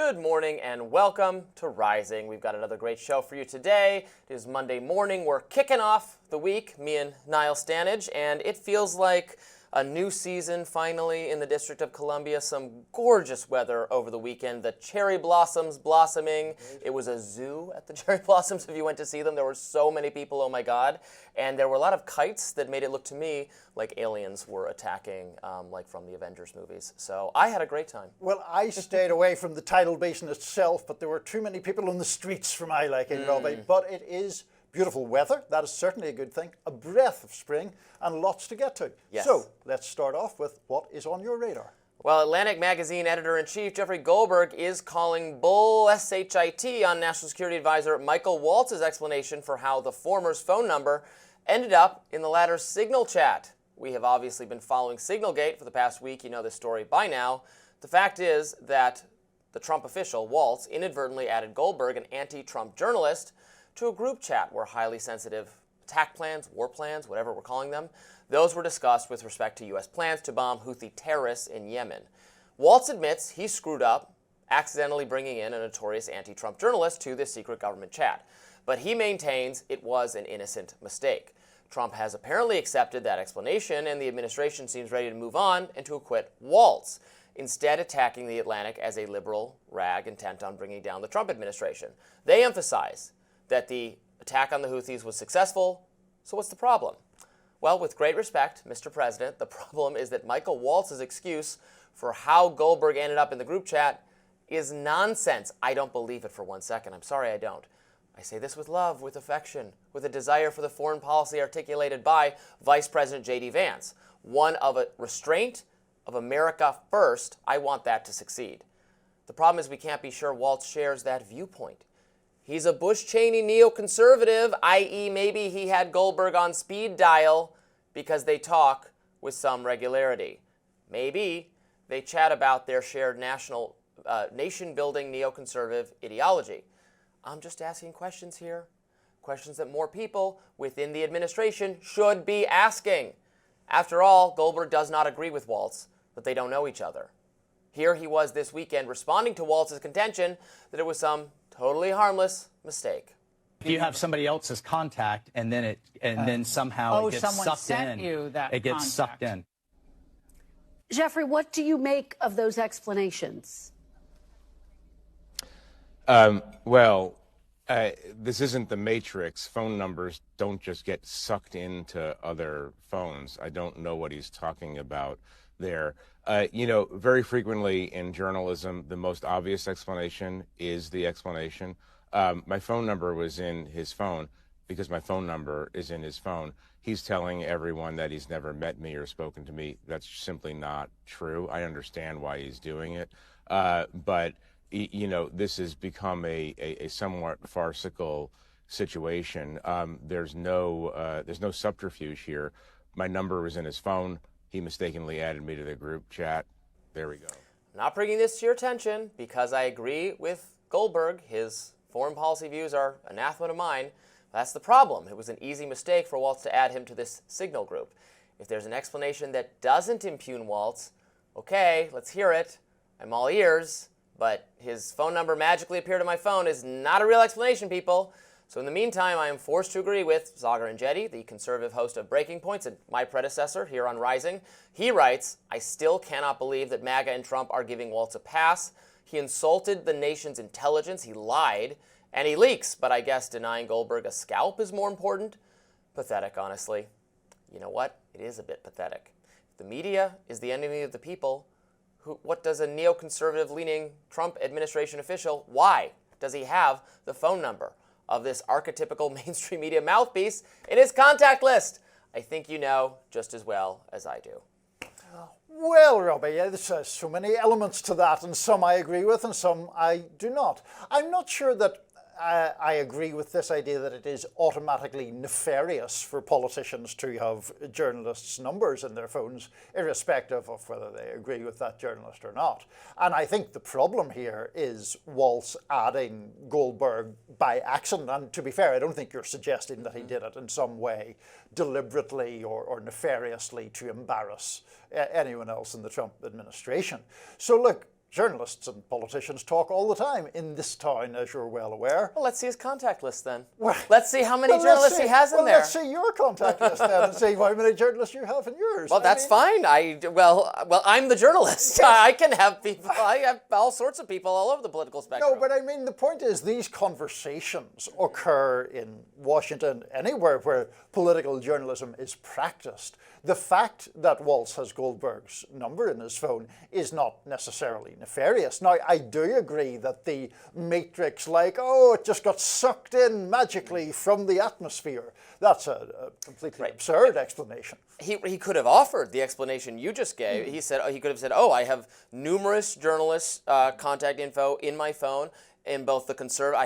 Good morning and welcome to Rising. We've got another great show for you today. It is Monday morning. We're kicking off the week, me and Niall Stanage, and it feels like a new season finally in the District of Columbia. Some gorgeous weather over the weekend. The cherry blossoms blossoming. It was a zoo at the cherry blossoms if you went to see them. There were so many people, oh my God. And there were a lot of kites that made it look to me like aliens were attacking, like from the Avengers movies. So I had a great time. Well, I stayed away from the tidal basin itself, but there were too many people on the streets for my liking, Robby. But it is beautiful weather. That is certainly a good thing. A breath of spring and lots to get to. Yes. So let's start off with what is on your radar. Well, Atlantic Magazine editor-in-chief Jeffrey Goldberg is calling bull shit on National Security Advisor Michael Waltz's explanation for how the former's phone number ended up in the latter's Signal chat. We have obviously been following Signalgate for the past week. You know this story by now. The fact is that the Trump official, Waltz, inadvertently added Goldberg, an anti-Trump journalist, to a group chat where highly sensitive attack plans, war plans, whatever we're calling them, those were discussed with respect to U.S. plans to bomb Houthi terrorists in Yemen. Waltz admits he screwed up, accidentally bringing in a notorious anti-Trump journalist to this secret government chat. But he maintains it was an innocent mistake. Trump has apparently accepted that explanation, and the administration seems ready to move on and to acquit Waltz, instead attacking The Atlantic as a liberal rag intent on bringing down the Trump administration. They emphasize that the attack on the Houthis was successful, so what's the problem? Well, with great respect, Mr. President, the problem is that Michael Waltz's excuse for how Goldberg ended up in the group chat is nonsense. I don't believe it for 1 second. I'm sorry I don't. I say this with love, with affection, with a desire for the foreign policy articulated by Vice President J.D. Vance. One of a restraint of America first. I want that to succeed. The problem is we can't be sure Waltz shares that viewpoint. He's a Bush-Cheney neoconservative, i.e. maybe he had Goldberg on speed dial because they talk with some regularity. Maybe they chat about their shared nation-building neoconservative ideology. I'm just asking questions here, questions that more people within the administration should be asking. After all, Goldberg does not agree with Waltz, but they don't know each other. Here he was this weekend responding to Waltz's contention that it was some totally harmless mistake. If you have somebody else's contact and then somehow it gets sucked in, it gets sucked in. Jeffrey, what do you make of those explanations? This isn't the Matrix. Phone numbers don't just get sucked into other phones. I don't know what he's talking about there. Very frequently in journalism, the most obvious explanation is the explanation. My phone number was in his phone because my phone number is in his phone. He's telling everyone that he's never met me or spoken to me. That's simply not true. I understand why he's doing it. But this has become a somewhat farcical situation. There's no subterfuge here. My number was in his phone. He mistakenly added me to the group chat. There we go. I'm not bringing this to your attention because I agree with Goldberg. His foreign policy views are anathema to mine. That's the problem. It was an easy mistake for Waltz to add him to this Signal group. If there's an explanation that doesn't impugn Waltz, okay, let's hear it. I'm all ears. But his phone number magically appeared on my phone is not a real explanation, people. So in the meantime, I am forced to agree with Saagar Enjeti, the conservative host of Breaking Points and my predecessor here on Rising. He writes, I still cannot believe that MAGA and Trump are giving Waltz a pass. He insulted the nation's intelligence, he lied, and he leaks. But I guess denying Goldberg a scalp is more important. Pathetic, honestly. You know what? It is a bit pathetic. If the media is the enemy of the people, what does a neoconservative-leaning Trump administration official, why does he have the phone number of this archetypical mainstream media mouthpiece in his contact list? I think you know just as well as I do. Well, Robby, there's so many elements to that, and some I agree with and some I do not. I'm not sure that I agree with this idea that it is automatically nefarious for politicians to have journalists' numbers in their phones, irrespective of whether they agree with that journalist or not. And I think the problem here is Waltz adding Goldberg by accident. And to be fair, I don't think you're suggesting that he did it in some way deliberately or nefariously to embarrass anyone else in the Trump administration. So look, Journalists and politicians talk all the time in this town, as you're well aware. Well, let's see his contact list then. Well, let's see how many journalists he has in there. Let's see your contact list then and see how many journalists you have in yours. Well, that's fine. Well, I'm the journalist. I can have people. I have all sorts of people all over the political spectrum. No, but I mean, the point is these conversations occur in Washington, anywhere where political journalism is practiced. The fact that Waltz has Goldberg's number in his phone is not necessarily nefarious. Now, I do agree that the matrix, like, oh, it just got sucked in magically from the atmosphere, that's a completely absurd explanation. He could have offered the explanation you just gave. He could have said, oh, I have numerous journalists' contact info in my phone. In both the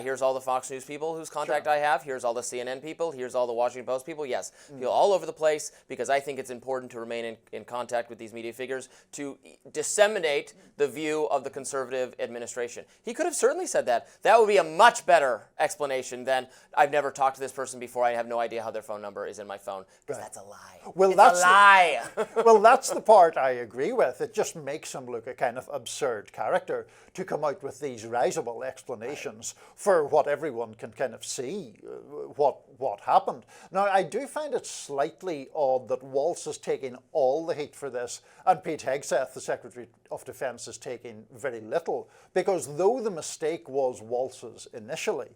here's all the Fox News people whose contact I have, here's all the CNN people, here's all the Washington Post people, yes. People all over the place, because I think it's important to remain in contact with these media figures to disseminate the view of the conservative administration. He could have certainly said that. That would be a much better explanation than, I've never talked to this person before, I have no idea how their phone number is in my phone, because that's a lie. Well, it's a lie. Well, that's the part I agree with. It just makes him look a kind of absurd character to come out with these risible explanations for what everyone can kind of see, what happened. Now, I do find it slightly odd that Waltz is taking all the heat for this, and Pete Hegseth, the Secretary of Defense, is taking very little, because though the mistake was Waltz's initially,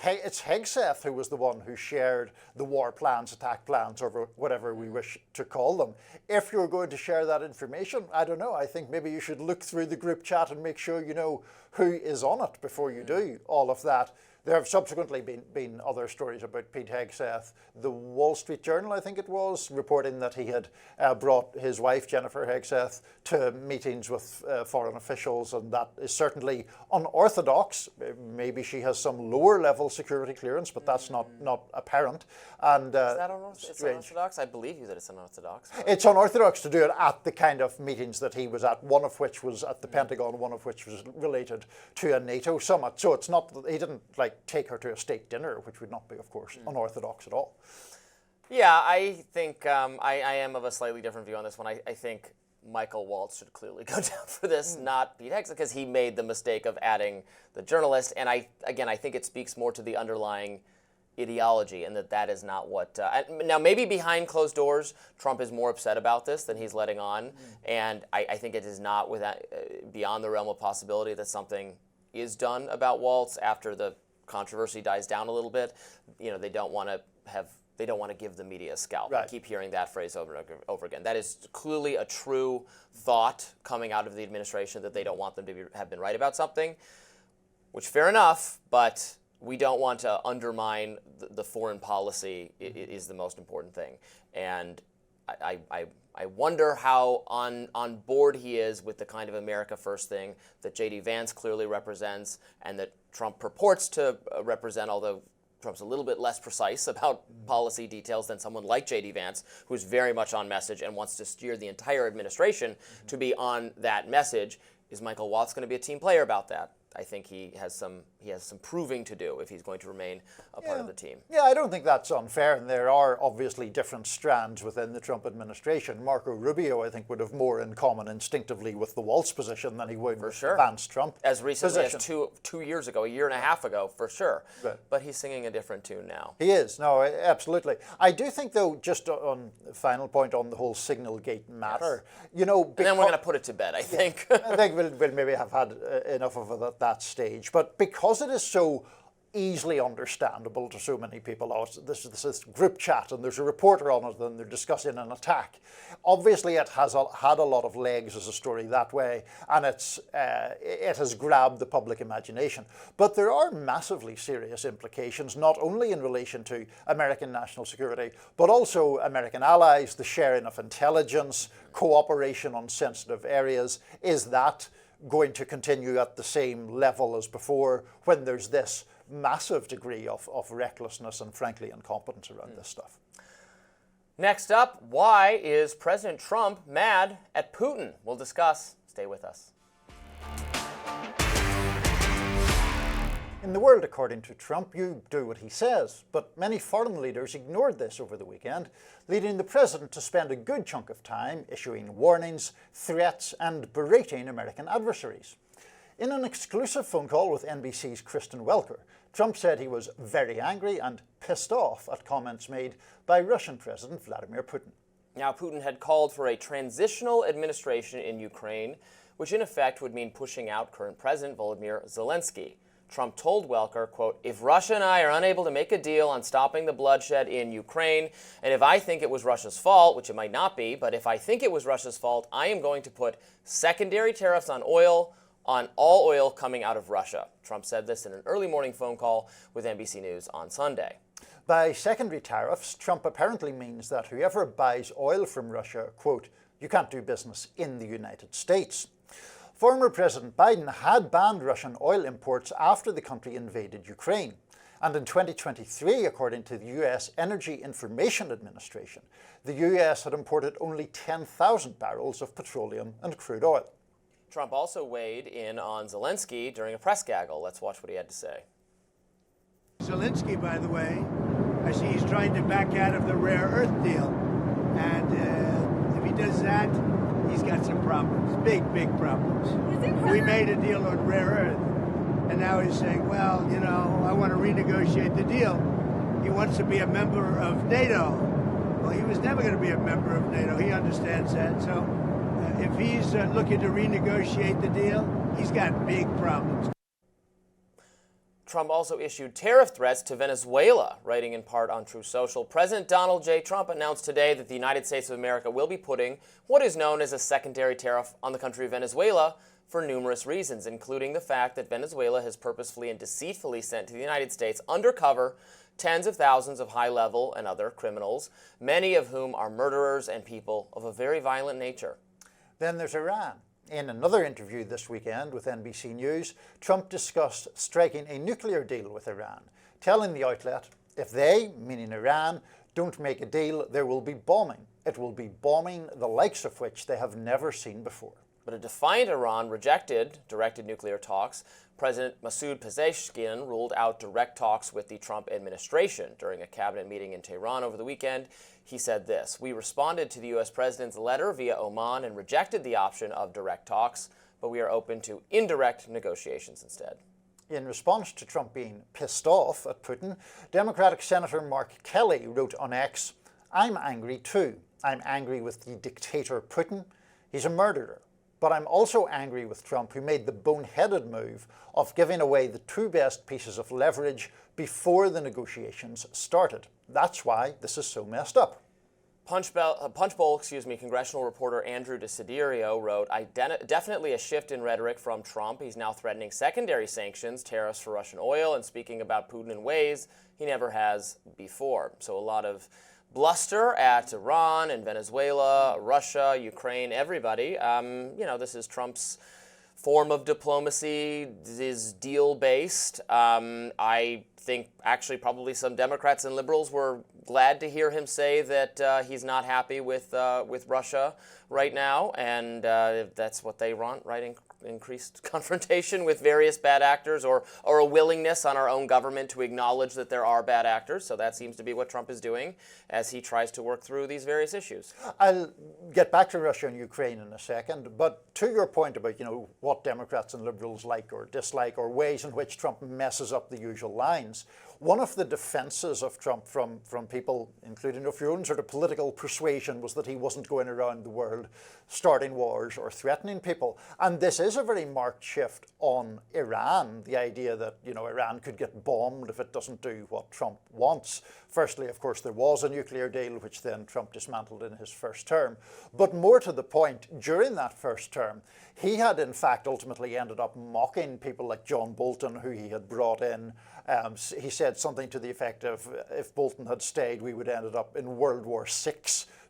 it's Hegseth who was the one who shared the war plans, attack plans, or whatever we wish to call them. If you're going to share that information, I don't know, I think maybe you should look through the group chat and make sure you know who is on it before you do all of that. There have subsequently been other stories about Pete Hegseth. The Wall Street Journal, I think it was, reporting that he had brought his wife, Jennifer Hegseth, to meetings with foreign officials, and that is certainly unorthodox. Maybe she has some lower-level security clearance, but that's not apparent. And, is that unorthodox? I believe you that it's unorthodox. But... It's unorthodox to do it at the kind of meetings that he was at, one of which was at the Pentagon, one of which was related to a NATO summit. So it's not, he didn't take her to a state dinner, which would not be, of course, unorthodox at all. Yeah, I think I am of a slightly different view on this one. I think Michael Waltz should clearly go down for this, not Pete Hegseth, because he made the mistake of adding the journalist. And I think it speaks more to the underlying ideology, and that is not what... now, maybe behind closed doors, Trump is more upset about this than he's letting on. And I think it is not beyond the realm of possibility that something is done about Waltz after the controversy dies down a little bit. You know, they don't want to give the media a scalp. Right. I keep hearing that phrase over and over again. That is clearly a true thought coming out of the administration, that they don't want them to have been right about something, which fair enough, but we don't want to undermine the foreign policy is the most important thing. And I wonder how on board he is with the kind of America First thing that J.D. Vance clearly represents and that Trump purports to represent, although Trump's a little bit less precise about policy details than someone like J.D. Vance, who's very much on message and wants to steer the entire administration to be on that message. Is Michael Waltz going to be a team player about that? I think he has some proving to do if he's going to remain a part of the team. Yeah, I don't think that's unfair, and there are obviously different strands within the Trump administration. Marco Rubio, I think, would have more in common instinctively with the Waltz position than he would with the Vance-Trump as recently position. As two years ago, a year and a half ago, for sure. Right. But he's singing a different tune now. He is, no, absolutely. I do think, though, just on the final point on the whole Signalgate matter, and then we're going to put it to bed, I think. I think we'll maybe have had enough of it at that stage. But because it is so easily understandable to so many people, this group chat and there's a reporter on it and they're discussing an attack. Obviously it has had a lot of legs as a story that way, and it has grabbed the public imagination. But there are massively serious implications, not only in relation to American national security, but also American allies, the sharing of intelligence, cooperation on sensitive areas. Is that going to continue at the same level as before when there's this massive degree of recklessness and, frankly, incompetence around this stuff? Next up, why is President Trump mad at Putin? We'll discuss. Stay with us. In the world, according to Trump, you do what he says, but many foreign leaders ignored this over the weekend, leading the president to spend a good chunk of time issuing warnings, threats, and berating American adversaries. In an exclusive phone call with NBC's Kristen Welker, Trump said he was very angry and pissed off at comments made by Russian President Vladimir Putin. Now, Putin had called for a transitional administration in Ukraine, which in effect would mean pushing out current President Volodymyr Zelensky. Trump told Welker, quote, "If Russia and I are unable to make a deal on stopping the bloodshed in Ukraine, and if I think it was Russia's fault, which it might not be, but if I think it was Russia's fault, I am going to put secondary tariffs on oil, on all oil coming out of Russia." Trump said this in an early morning phone call with NBC News on Sunday. By secondary tariffs, Trump apparently means that whoever buys oil from Russia, quote, "you can't do business in the United States." Former President Biden had banned Russian oil imports after the country invaded Ukraine. And in 2023, according to the US Energy Information Administration, the US had imported only 10,000 barrels of petroleum and crude oil. Trump also weighed in on Zelensky during a press gaggle. Let's watch what he had to say. Zelensky, by the way, I see he's trying to back out of the rare earth deal. And if he does that, he's got some problems, big problems. We made a deal on rare earth, and now he's saying, well, you know, I want to renegotiate the deal. He wants to be a member of NATO. Well, he was never going to be a member of NATO. He understands that. So if he's looking to renegotiate the deal, he's got big problems. Trump also issued tariff threats to Venezuela, writing in part on Truth Social. President Donald J. Trump announced today that the United States of America will be putting what is known as a secondary tariff on the country of Venezuela for numerous reasons, including the fact that Venezuela has purposefully and deceitfully sent to the United States undercover tens of thousands of high-level and other criminals, many of whom are murderers and people of a very violent nature. Then there's Iran. In another interview this weekend with NBC News, Trump discussed striking a nuclear deal with Iran, telling the outlet, if they, meaning Iran, don't make a deal, there will be bombing. It will be bombing the likes of which they have never seen before. But a defiant Iran rejected directed nuclear talks. President Masoud Pezeshkian ruled out direct talks with the Trump administration. During a cabinet meeting in Tehran over the weekend, he said this: "We responded to the U.S. president's letter via Oman and rejected the option of direct talks, but we are open to indirect negotiations instead." In response to Trump being pissed off at Putin, Democratic Senator Mark Kelly wrote on X, "I'm angry too. I'm angry with the dictator Putin. He's a murderer. But I'm also angry with Trump, who made the boneheaded move of giving away the two best pieces of leverage before the negotiations started. That's why this is so messed up." Punchbowl, congressional reporter Andrew DeSiderio wrote, definitely a shift in rhetoric from Trump. He's now threatening secondary sanctions, tariffs for Russian oil, and speaking about Putin in ways he never has before. So a lot of bluster at Iran and Venezuela, Russia, Ukraine, everybody. This is Trump's form of diplomacy, is deal-based. I think actually probably some Democrats and liberals were glad to hear him say that he's not happy with Russia right now, and that's what they want, right? Increased confrontation with various bad actors, or a willingness on our own government to acknowledge that there are bad actors. So that seems to be what Trump is doing as he tries to work through these various issues. I'll get back to Russia and Ukraine in a second, but to your point about, what Democrats and liberals like or dislike, or ways in which Trump messes up the usual lines, one of the defenses of Trump from people, including of your own sort of political persuasion, was that he wasn't going around the world starting wars or threatening people. And this is a very marked shift on Iran, the idea that, Iran could get bombed if it doesn't do what Trump wants. Firstly, of course, there was a nuclear deal, which then Trump dismantled in his first term. But more to the point, during that first term, he had in fact ultimately ended up mocking people like John Bolton, who he had brought in. He said something to the effect of, if Bolton had stayed, we would have ended up in World War VI,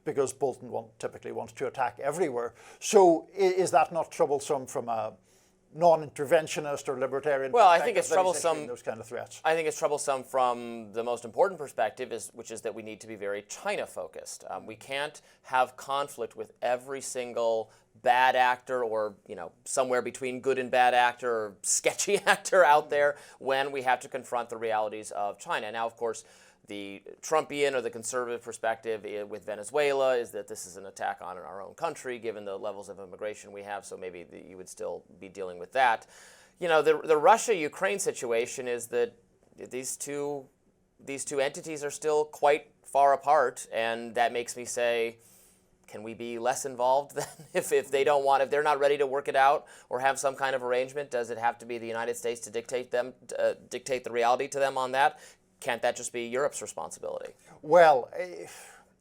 because Bolton typically wants to attack everywhere. So is that not troublesome from a non-interventionist or libertarian perspective? Well, I think it's troublesome. Those kind of threats. I think it's troublesome from the most important perspective, which is that we need to be very China-focused. We can't have conflict with every single bad actor, or somewhere between good and bad actor, or sketchy actor out there, when we have to confront the realities of China. Now, of course, the Trumpian or the conservative perspective with Venezuela is that this is an attack on our own country, given the levels of immigration we have. So maybe you would still be dealing with that. You know, the Russia-Ukraine situation is that these two entities are still quite far apart, and that makes me say, can we be less involved then? if they don't want, if they're not ready to work it out or have some kind of arrangement, does it have to be the United States to dictate the reality to them on that? Can't that just be Europe's responsibility? Well,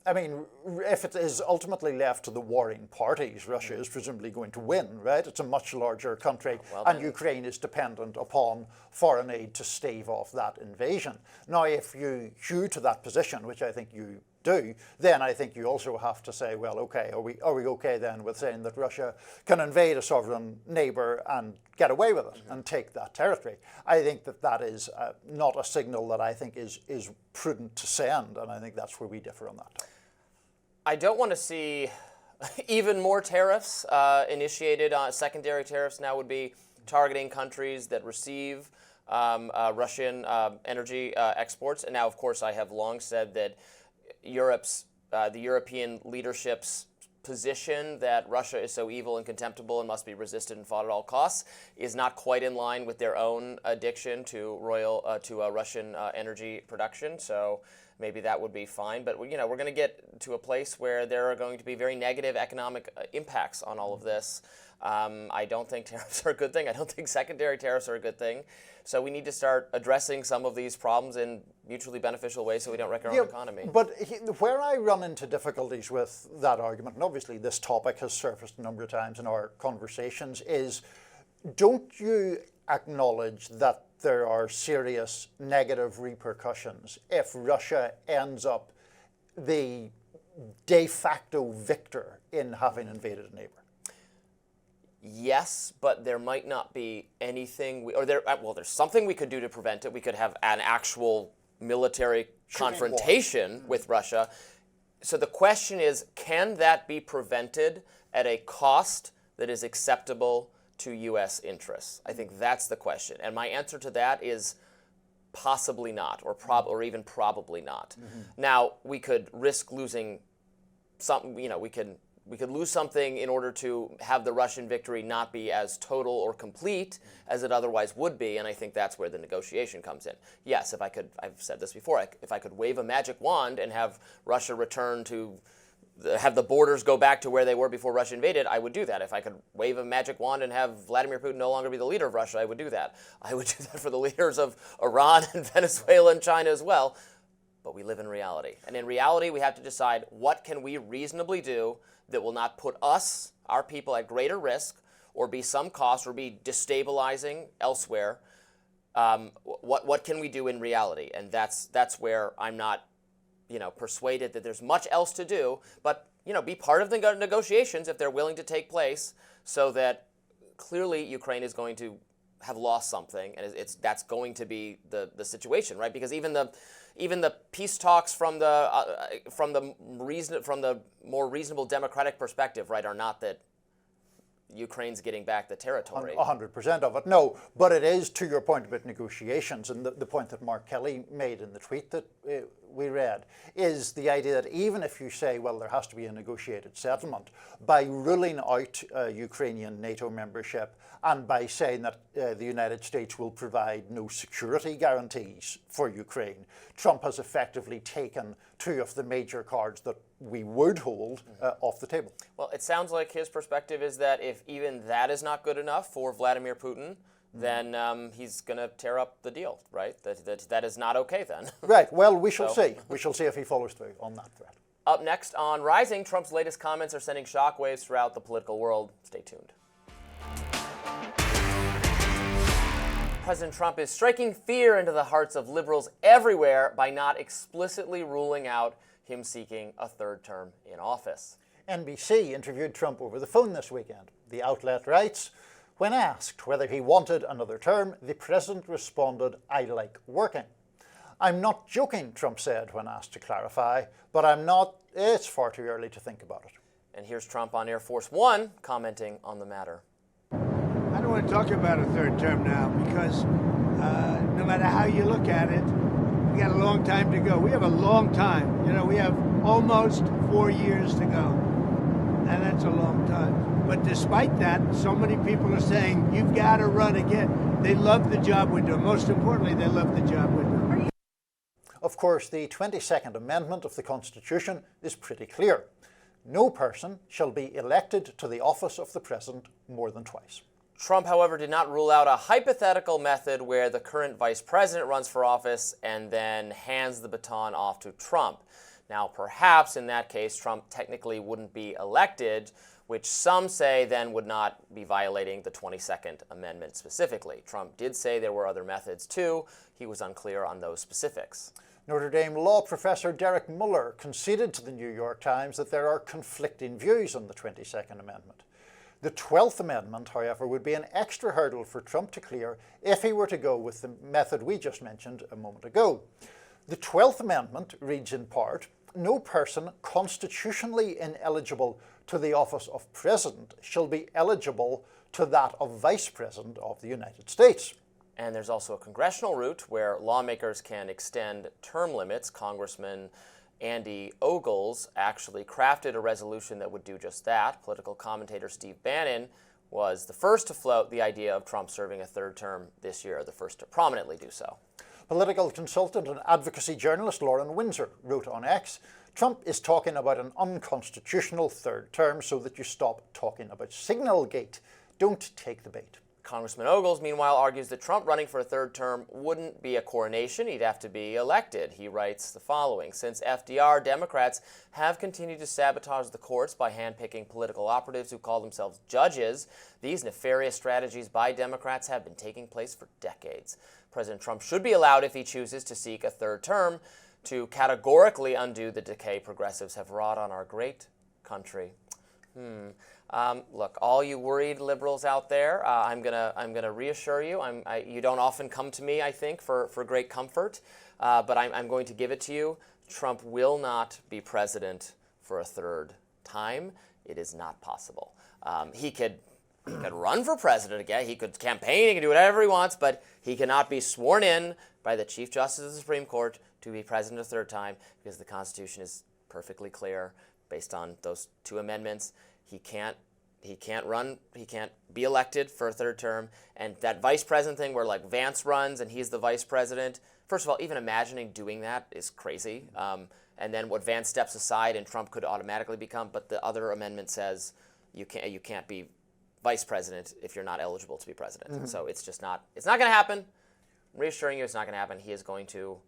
I mean, if it is ultimately left to the warring parties, Russia is presumably going to win, right? It's a much larger country, and Ukraine is dependent upon foreign aid to stave off that invasion. Now, if you hew to that position, which I think you do, then I think you also have to say, well, okay, are we okay then with saying that Russia can invade a sovereign neighbor and get away with it and take that territory? I think that is not a signal that I think is prudent to send, and I think that's where we differ on that. I don't want to see even more tariffs initiated. Secondary tariffs now would be targeting countries that receive Russian energy exports. And now, of course, I have long said that the European leadership's position that Russia is so evil and contemptible and must be resisted and fought at all costs is not quite in line with their own addiction to Russian energy production. So maybe that would be fine. But we're going to get to a place where there are going to be very negative economic impacts on all of this. I don't think tariffs are a good thing. I don't think secondary tariffs are a good thing. So we need to start addressing some of these problems in mutually beneficial ways so we don't wreck our own economy. But where I run into difficulties with that argument, and obviously this topic has surfaced a number of times in our conversations, is don't you acknowledge that there are serious negative repercussions if Russia ends up the de facto victor in having invaded a neighbor? Yes, but there might not be anything, there's something we could do to prevent it. We could have an actual military confrontation with Russia. So the question is, can that be prevented at a cost that is acceptable to U.S. interests? I think that's the question. And my answer to that is possibly not, or even probably not. Now, we could risk losing something, we could lose something in order to have the Russian victory not be as total or complete as it otherwise would be, and I think that's where the negotiation comes in. Yes, I've said this before, if I could wave a magic wand and have Russia return to, have the borders go back to where they were before Russia invaded, I would do that. If I could wave a magic wand and have Vladimir Putin no longer be the leader of Russia, I would do that. I would do that for the leaders of Iran and Venezuela and China as well. But we live in reality. And in reality, we have to decide what can we reasonably do that will not put us, our people, at greater risk or be some cost or be destabilizing elsewhere. What can we do in reality? And that's where I'm not persuaded that there's much else to do, but be part of the negotiations if they're willing to take place, so that clearly Ukraine is going to have lost something, and that's going to be the situation, right? Because even the peace talks from the more reasonable democratic perspective, right, are not that Ukraine's getting back the territory. 100% of it. No, but it is, to your point about negotiations, and the point that Mark Kelly made in the tweet that we read, is the idea that even if you say, well, there has to be a negotiated settlement, by ruling out Ukrainian NATO membership and by saying that the United States will provide no security guarantees for Ukraine, Trump has effectively taken two of the major cards that we would hold off the table. Well, it sounds like his perspective is that if even that is not good enough for Vladimir Putin, then he's going to tear up the deal, right? That is not okay then. Right. Well, we shall see. We shall see if he follows through on that threat. Up next on Rising, Trump's latest comments are sending shockwaves throughout the political world. Stay tuned. President Trump is striking fear into the hearts of liberals everywhere by not explicitly ruling out him seeking a third term in office. NBC interviewed Trump over the phone this weekend. The outlet writes, when asked whether he wanted another term, the president responded, "I like working." "I'm not joking," Trump said when asked to clarify, "but it's far too early to think about it." And here's Trump on Air Force One commenting on the matter. I don't want to talk about a third term now because no matter how you look at it, We got a long time to go. We have a long time. You know, we have almost 4 years to go. And that's a long time. But despite that, so many people are saying, you've got to run again. They love the job we're doing. Most importantly, they love the job we're doing. Of course, the 22nd Amendment of the Constitution is pretty clear. No person shall be elected to the office of the President more than twice. Trump, however, did not rule out a hypothetical method where the current vice president runs for office and then hands the baton off to Trump. Now, perhaps in that case, Trump technically wouldn't be elected, which some say then would not be violating the 22nd Amendment specifically. Trump did say there were other methods too. He was unclear on those specifics. Notre Dame law professor Derek Muller conceded to the New York Times that there are conflicting views on the 22nd Amendment. The 12th Amendment, however, would be an extra hurdle for Trump to clear if he were to go with the method we just mentioned a moment ago. The 12th Amendment reads in part, no person constitutionally ineligible to the office of President shall be eligible to that of Vice President of the United States. And there's also a congressional route where lawmakers can extend term limits. Congressman Andy Ogles actually crafted a resolution that would do just that. Political commentator Steve Bannon was the first to float the idea of Trump serving a third term this year, the first to prominently do so. Political consultant and advocacy journalist Lauren Windsor wrote on X, Trump is talking about an unconstitutional third term so that you stop talking about Signalgate. Don't take the bait. Congressman Ogles, meanwhile, argues that Trump running for a third term wouldn't be a coronation. He'd have to be elected. He writes the following. Since FDR, Democrats have continued to sabotage the courts by handpicking political operatives who call themselves judges. These nefarious strategies by Democrats have been taking place for decades. President Trump should be allowed, if he chooses to seek a third term, to categorically undo the decay progressives have wrought on our great country. Look, all you worried liberals out there, I'm gonna reassure you. You don't often come to me, I think, for great comfort, but I'm going to give it to you. Trump will not be president for a third time. It is not possible. He could run for president again. He could campaign. He can do whatever he wants, but he cannot be sworn in by the Chief Justice of the Supreme Court to be president a third time because the Constitution is perfectly clear based on those two amendments. He can't run, he can't be elected for a third term. And that vice president thing where like Vance runs and he's the vice president, first of all, even imagining doing that is crazy. And then what Vance steps aside and Trump could automatically become, but the other amendment says you can't be vice president if you're not eligible to be president. Mm-hmm. So it's not going to happen. I'm reassuring you it's not going to happen. He is going to,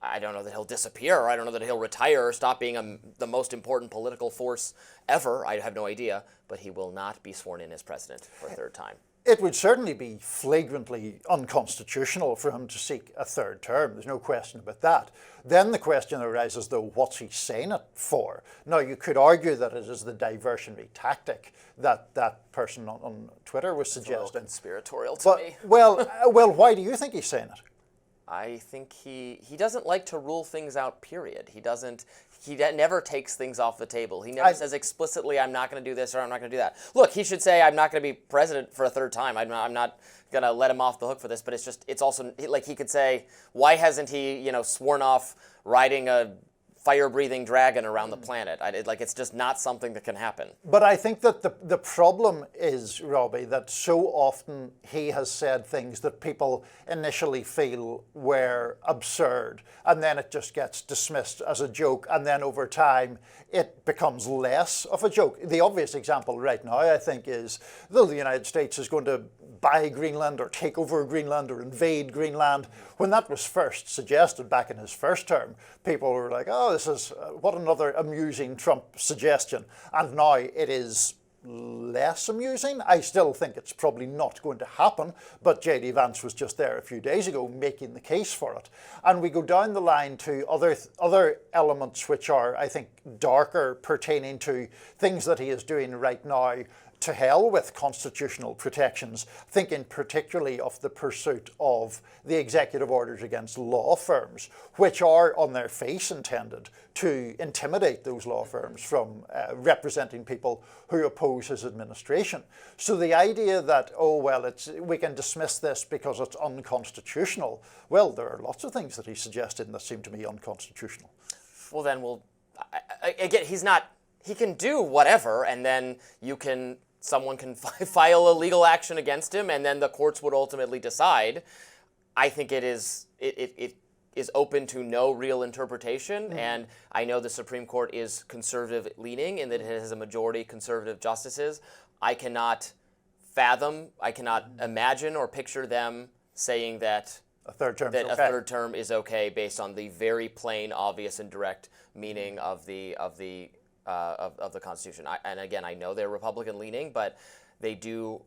I don't know that he'll disappear, or I don't know that he'll retire or stop being the most important political force ever. I have no idea, but he will not be sworn in as president for a third time. It would certainly be flagrantly unconstitutional for him to seek a third term. There's no question about that. Then the question arises, though, what's he saying it for? Now, you could argue that it is the diversionary tactic that that person on Twitter was suggesting. It's a little conspiratorial to me. Well, why do you think he's saying it? I think he doesn't like to rule things out, period. He never takes things off the table. He never says explicitly, I'm not going to do this or I'm not going to do that. Look, he should say, I'm not going to be president for a third time. I'm not going to let him off the hook for this. But it's also, like he could say, why hasn't he, sworn off riding a fire-breathing dragon around the planet? It's just not something that can happen. But I think that the problem is, Robby, that so often he has said things that people initially feel were absurd, and then it just gets dismissed as a joke, and then over time it becomes less of a joke. The obvious example right now, I think, is though the United States is going to buy Greenland or take over Greenland or invade Greenland, when that was first suggested back in his first term, people were like, oh, this is what another amusing Trump suggestion. And now it is less amusing. I still think it's probably not going to happen, but J.D. Vance was just there a few days ago making the case for it. And we go down the line to other elements which are, I think, darker, pertaining to things that he is doing right now to hell with constitutional protections, thinking particularly of the pursuit of the executive orders against law firms, which are on their face intended to intimidate those law firms from representing people who oppose his administration. So the idea that, oh, well, we can dismiss this because it's unconstitutional, well, there are lots of things that he's suggesting that seem to me unconstitutional. Well, then again, he can do whatever, and then someone can file a legal action against him, and then the courts would ultimately decide. I think it is open to no real interpretation, and I know the Supreme Court is conservative leaning in that it has a majority conservative justices. I cannot imagine or picture them saying that a third term is okay based on the very plain, obvious, and direct meaning of the Constitution. And again, I know they're Republican leaning, but they do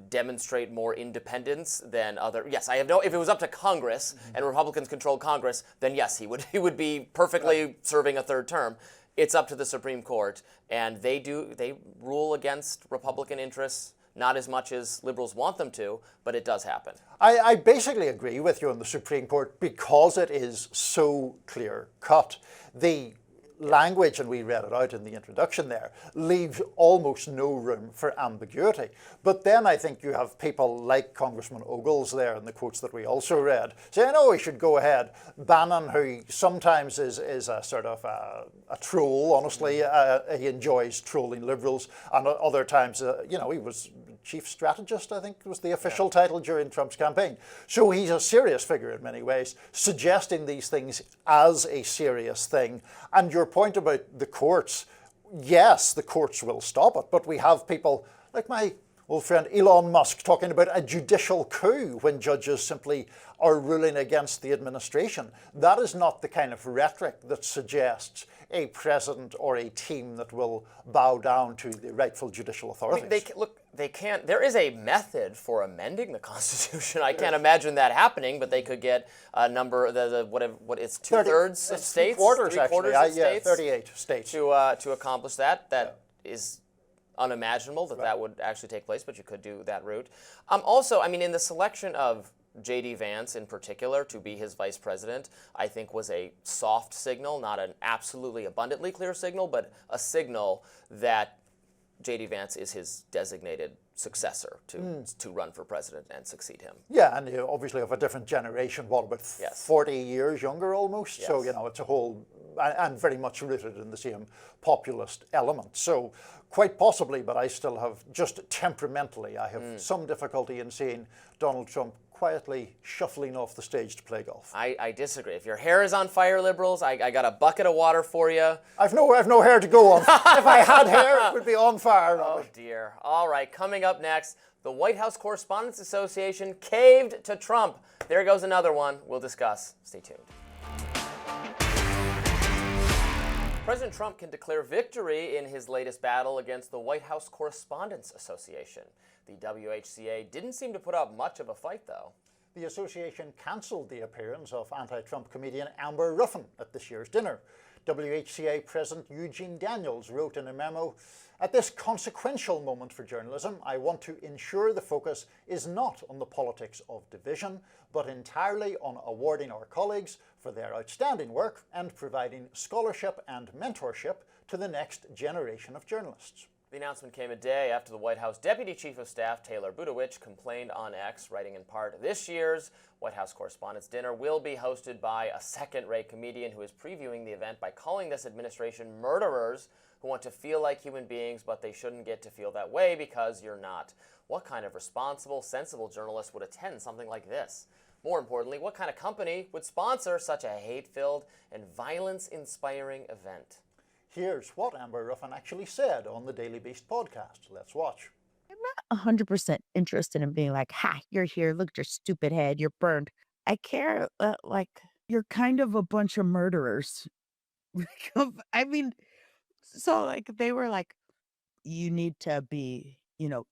demonstrate more independence than other. Yes, if it was up to Congress and Republicans controlled Congress, then yes, he would be perfectly serving a third term. It's up to the Supreme Court, and they rule against Republican interests. Not as much as liberals want them to, but it does happen. I basically agree with you on the Supreme Court because it is so clear-cut. The language, and we read it out in the introduction there, leaves almost no room for ambiguity. But then I think you have people like Congressman Ogles there in the quotes that we also read, saying, oh, he should go ahead. Bannon, who sometimes is a sort of a troll, honestly, he enjoys trolling liberals, and other times, he was chief strategist, I think was the official title during Trump's campaign. So he's a serious figure in many ways, suggesting these things as a serious thing. And your point about the courts, yes, the courts will stop it, but we have people like my old friend Elon Musk talking about a judicial coup when judges simply are ruling against the administration. That is not the kind of rhetoric that suggests a president or a team that will bow down to the rightful judicial authorities. They can't. There is a method for amending the Constitution. I can't imagine that happening, but they could get a number. What it's 2/3 of states, three-quarters of states, 38 states to accomplish that. That is unimaginable that would actually take place, but you could do that route. Also, in the selection of J.D. Vance in particular to be his vice president, I think was a soft signal, not an absolutely abundantly clear signal, but a signal that J.D. Vance is his designated successor to run for president and succeed him. Yeah, and obviously of a different generation, about 40 years younger almost? Yes. So, it's a whole, and very much rooted in the same populist element. So quite possibly, but I still have, just temperamentally, I have some difficulty in seeing Donald Trump quietly shuffling off the stage to play golf. I disagree. If your hair is on fire, liberals, I got a bucket of water for you. I've no hair to go on. If I had hair, it would be on fire. Oh, dear. All right, coming up next, the White House Correspondents Association caved to Trump. There goes another one we'll discuss. Stay tuned. President Trump can declare victory in his latest battle against the White House Correspondents Association. The WHCA didn't seem to put up much of a fight, though. The association cancelled the appearance of anti-Trump comedian Amber Ruffin at this year's dinner. WHCA President Eugene Daniels wrote in a memo, "At this consequential moment for journalism, I want to ensure the focus is not on the politics of division, but entirely on awarding our colleagues for their outstanding work and providing scholarship and mentorship to the next generation of journalists." The announcement came a day after the White House Deputy Chief of Staff Taylor Budowich complained on X, writing in part, "This year's White House Correspondents' Dinner will be hosted by a second-rate comedian who is previewing the event by calling this administration murderers who want to feel like human beings, but they shouldn't get to feel that way because you're not. What kind of responsible, sensible journalist would attend something like this? More importantly, what kind of company would sponsor such a hate-filled and violence-inspiring event?" Here's what Amber Ruffin actually said on the Daily Beast podcast. Let's watch. I'm not 100% interested in being like, ha, you're here, look at your stupid head, you're burned. I care, you're kind of a bunch of murderers. So they were like, you need to be,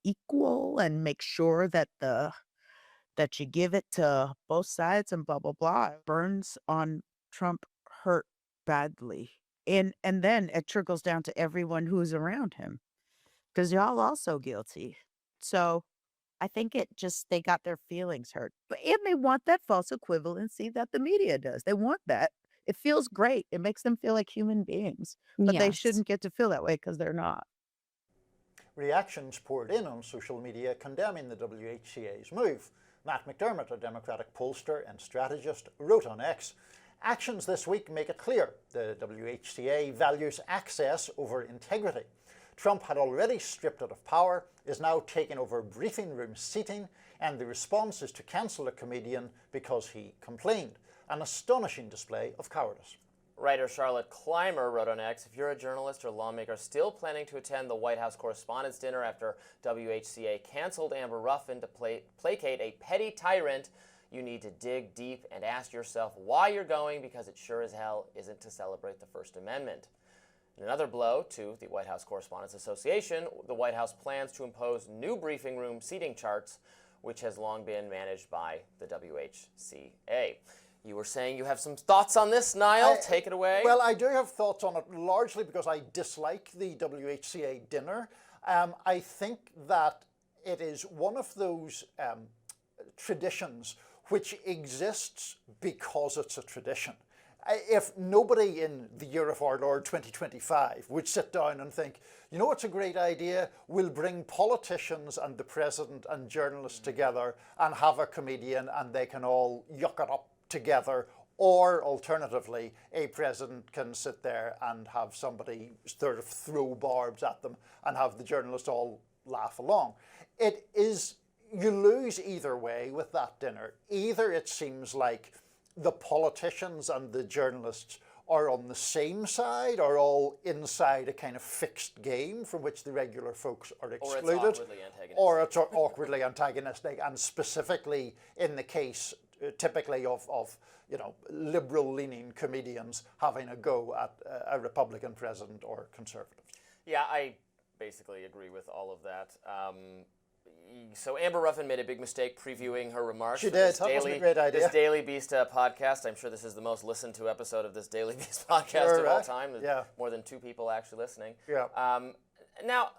equal and make sure that that you give it to both sides and blah, blah, blah. Burns on Trump hurt badly. And then it trickles down to everyone who's around him. because y'all also guilty. So I think they got their feelings hurt. And they want that false equivalency that the media does. They want that. It feels great. It makes them feel like human beings. But they shouldn't get to feel that way because they're not. Reactions poured in on social media condemning the WHCA's move. Matt McDermott, a Democratic pollster and strategist, wrote on X, "Actions this week make it clear the WHCA values access over integrity. Trump had already stripped it of power, is now taking over briefing room seating, and the response is to cancel a comedian because he complained. An astonishing display of cowardice." Writer Charlotte Clymer wrote on X, "If you're a journalist or lawmaker still planning to attend the White House Correspondents' Dinner after WHCA canceled Amber Ruffin to placate a petty tyrant, you need to dig deep and ask yourself why you're going, because it sure as hell isn't to celebrate the First Amendment." In another blow to the White House Correspondents Association, the White House plans to impose new briefing room seating charts, which has long been managed by the WHCA. You were saying you have some thoughts on this, Niall. Take it away. Well, I do have thoughts on it, largely because I dislike the WHCA dinner. I think that it is one of those traditions which exists because it's a tradition. If nobody in the year of our Lord 2025 would sit down and think, you know what's a great idea? We'll bring politicians and the president and journalists together and have a comedian and they can all yuck it up together, or alternatively, a president can sit there and have somebody sort of throw barbs at them and have the journalists all laugh along. It is, you lose either way with that dinner. Either it seems like the politicians and the journalists are on the same side, are all inside a kind of fixed game from which the regular folks are excluded, or it's awkwardly antagonistic, and specifically in the case typically of liberal-leaning comedians having a go at a Republican president or conservative. Yeah, I basically agree with all of that. So Amber Ruffin made a big mistake previewing her remarks. She did. That wasn't a great idea. This Daily Beast podcast. I'm sure this is the most listened to episode of this Daily Beast podcast of all time. There's more than 2 people actually listening. Yeah. Now,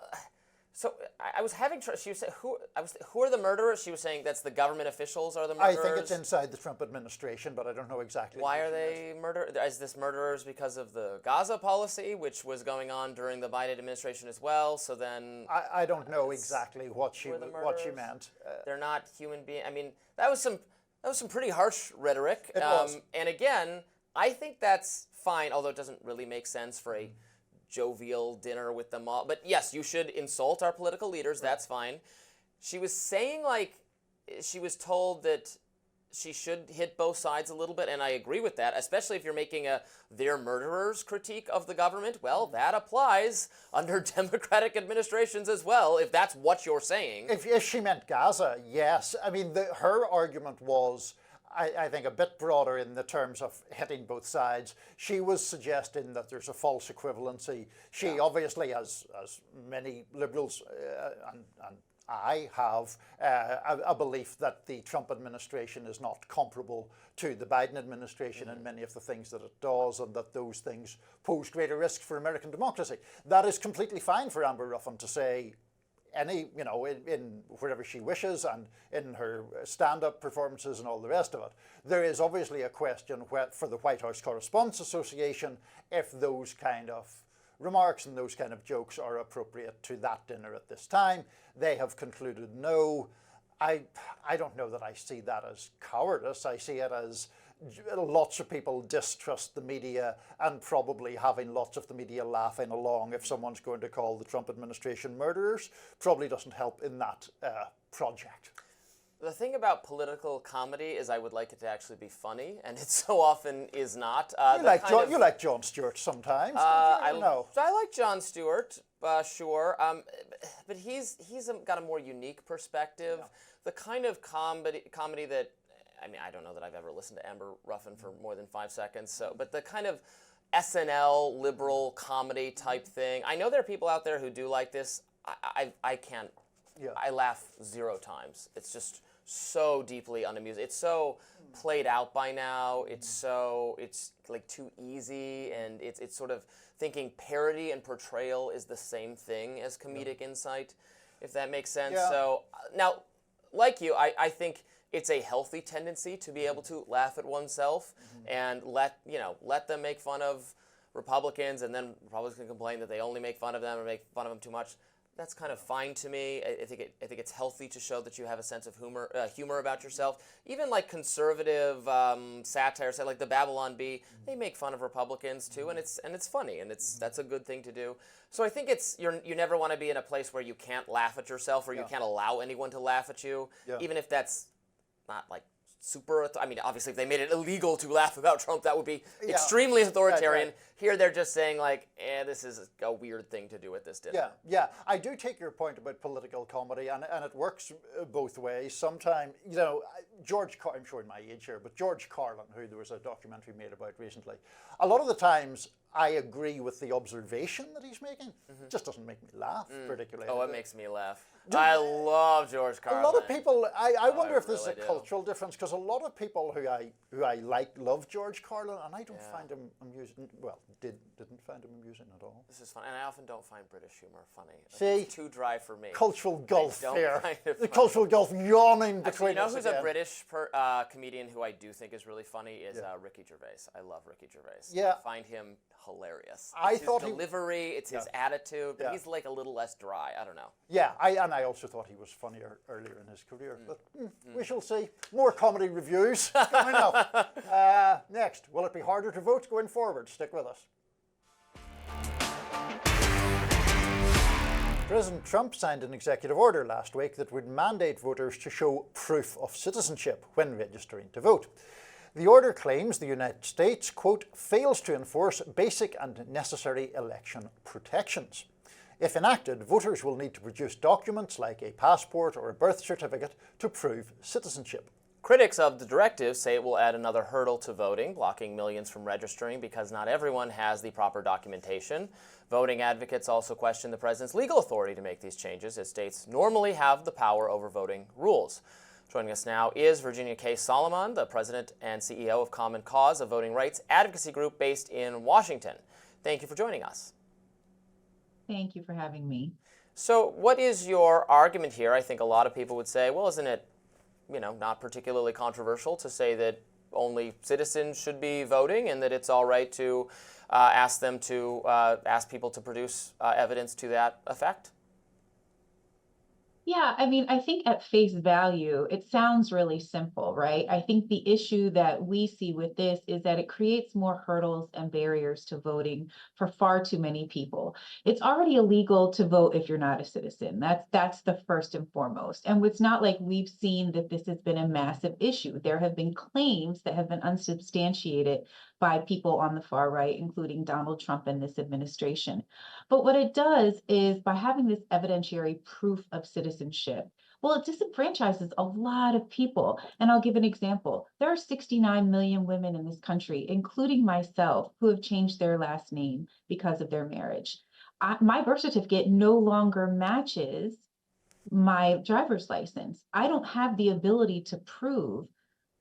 so I was having. She was saying, who are the murderers? She was saying that's the government officials are the murderers. I think it's inside the Trump administration, but I don't know exactly. Why are they murdered? Is this murderers because of the Gaza policy, which was going on during the Biden administration as well? So then I don't know exactly what she meant. They're not human beings. I mean, that was some pretty harsh rhetoric. It was. And again, I think that's fine, although it doesn't really make sense for a jovial dinner with them all. But yes, you should insult our political leaders. That's fine. She was saying, like, she was told that she should hit both sides a little bit, and I agree with that, especially if you're making a "they're murderers" critique of the government. Well, that applies under Democratic administrations as well, if that's what you're saying. If she meant Gaza, yes. I mean, her argument was, I think, a bit broader in the terms of hitting both sides. She was suggesting that there's a false equivalency. She obviously, as many liberals and I have, a belief that the Trump administration is not comparable to the Biden administration in many of the things that it does, and that those things pose greater risks for American democracy. That is completely fine for Amber Ruffin to say in wherever she wishes and in her stand-up performances and all the rest of it. There is obviously a question for the White House Correspondents Association if those kind of remarks and those kind of jokes are appropriate to that dinner at this time. They have concluded no. I don't know that I see that as cowardice. I see it as lots of people distrust the media, and probably having lots of the media laughing along if someone's going to call the Trump administration murderers probably doesn't help in that project. The thing about political comedy is I would like it to actually be funny, and it so often is not. You like Jon Stewart sometimes. I like Jon Stewart, sure, but he's got a more unique perspective. Yeah. The kind of comedy that, I mean, I don't know that I've ever listened to Amber Ruffin for more than 5 seconds. So, but the kind of SNL liberal comedy type thing. I know there are people out there who do like this. I can't. Yeah. I laugh 0 times. It's just so deeply unamusing. It's so played out by now. It's like too easy, and it's sort of thinking parody and portrayal is the same thing as comedic insight, if that makes sense. Yeah. So now, like you, I think it's a healthy tendency to be able to laugh at oneself and let them make fun of Republicans, and then Republicans can complain that they only make fun of them or make fun of them too much. That's kind of fine to me. I think it's healthy to show that you have a sense of humor about yourself. Even like conservative satire, say like the Babylon Bee, they make fun of Republicans too, and it's funny, and that's a good thing to do. So I think you never want to be in a place where you can't laugh at yourself, or you can't allow anyone to laugh at you, even if that's not like super. I mean, obviously, if they made it illegal to laugh about Trump, that would be extremely authoritarian. Right. Here, they're just saying like, this is a weird thing to do at this dinner. Yeah. I do take your point about political comedy, and it works both ways. Sometimes, I'm showing my age here, but George Carlin, who there was a documentary made about recently, a lot of the times I agree with the observation that he's making. It just doesn't make me laugh particularly. Oh, it makes me laugh. I love George Carlin. A lot of people, I wonder if I there's really a cultural difference, because a lot of people who I like love George Carlin, and I don't find him amusing. Well, didn't find him amusing at all. This is fun, and I often don't find British humor funny. See, it's too dry for me. Cultural gulf there. Find it The funny. cultural gulf yawning Actually, between us. who's again. a British comedian who I do think is really funny is Ricky Gervais. I love Ricky Gervais. Yeah. I find him hilarious. I It's thought his delivery, it's his attitude, but he's like a little less dry. I don't know. Yeah, I also thought he was funnier earlier in his career, but we shall see. More comedy reviews coming up. Next, will it be harder to vote going forward? Stick with us. President Trump signed an executive order last week that would mandate voters to show proof of citizenship when registering to vote. The order claims the United States, quote, fails to enforce basic and necessary election protections. If enacted, voters will need to produce documents like a passport or a birth certificate to prove citizenship. Critics of the directive say it will add another hurdle to voting, blocking millions from registering because not everyone has the proper documentation. Voting advocates also question the president's legal authority to make these changes, as states normally have the power over voting rules. Joining us now is Virginia K. Solomon, the president and CEO of Common Cause, a voting rights advocacy group based in Washington. Thank you for joining us. Thank you for having me. So what is your argument here? I think a lot of people would say, well, isn't it, not particularly controversial to say that only citizens should be voting and that it's all right to ask people to produce evidence to that effect? Yeah, I mean, I think at face value, it sounds really simple, right? I think the issue that we see with this is that it creates more hurdles and barriers to voting for far too many people. It's already illegal to vote if you're not a citizen. That's the first and foremost. And it's not like we've seen that this has been a massive issue. There have been claims that have been unsubstantiated by people on the far right, including Donald Trump and this administration. But what it does is, by having this evidentiary proof of citizenship, well, it disenfranchises a lot of people. And I'll give an example. There are 69 million women in this country, including myself, who have changed their last name because of their marriage. My birth certificate no longer matches my driver's license. I don't have the ability to prove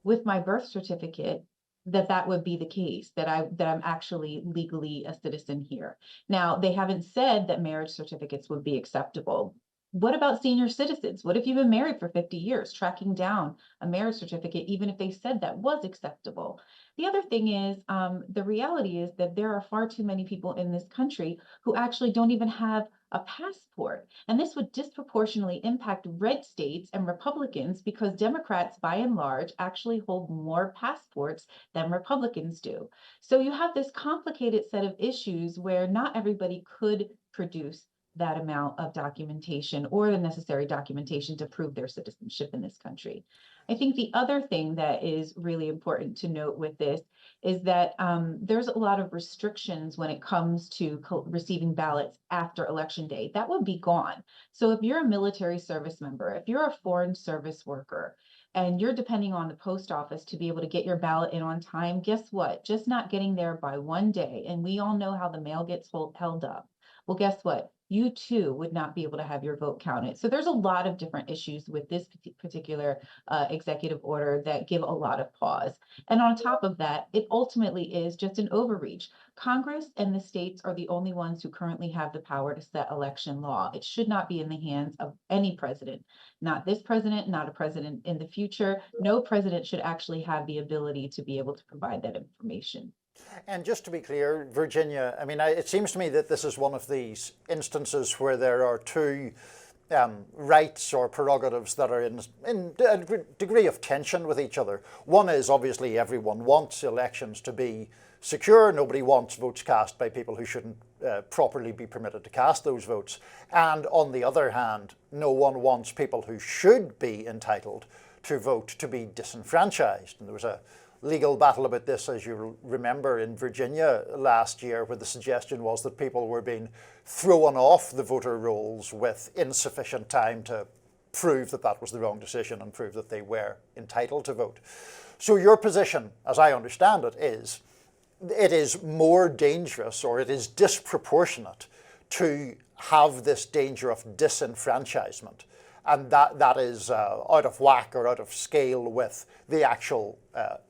with my birth certificate that would be the case, that I'm actually legally a citizen here. Now, they haven't said that marriage certificates would be acceptable. What about senior citizens? What if you've been married for 50 years? Tracking down a marriage certificate, even if they said that was acceptable. The other thing is, the reality is that there are far too many people in this country who actually don't even have a passport. And this would disproportionately impact red states and Republicans, because Democrats, by and large, actually hold more passports than Republicans do. So you have this complicated set of issues where not everybody could produce that amount of documentation or the necessary documentation to prove their citizenship in this country. I think the other thing that is really important to note with this is that there's a lot of restrictions when it comes to receiving ballots after Election Day. That would be gone. So if you're a military service member, if you're a foreign service worker, and you're depending on the post office to be able to get your ballot in on time, guess what? Just not getting there by one day, and we all know how the mail gets held up. well, guess what? You too would not be able to have your vote counted. So there's a lot of different issues with this particular executive order that give a lot of pause. And on top of that, it ultimately is just an overreach. Congress and the states are the only ones who currently have the power to set election law. It should not be in the hands of any president, not this president, not a president in the future. No president should actually have the ability to be able to provide that information. And just to be clear, Virginia, I mean, it seems to me that this is one of these instances where there are two rights or prerogatives that are in a degree of tension with each other. One is obviously everyone wants elections to be secure. Nobody wants votes cast by people who shouldn't properly be permitted to cast those votes. And on the other hand, no one wants people who should be entitled to vote to be disenfranchised. And there was a legal battle about this, as you remember, in Virginia last year, where the suggestion was that people were being thrown off the voter rolls with insufficient time to prove that that was the wrong decision and prove that they were entitled to vote. So your position, as I understand it is more dangerous, or it is disproportionate to have this danger of disenfranchisement. And that is out of whack or out of scale with the actual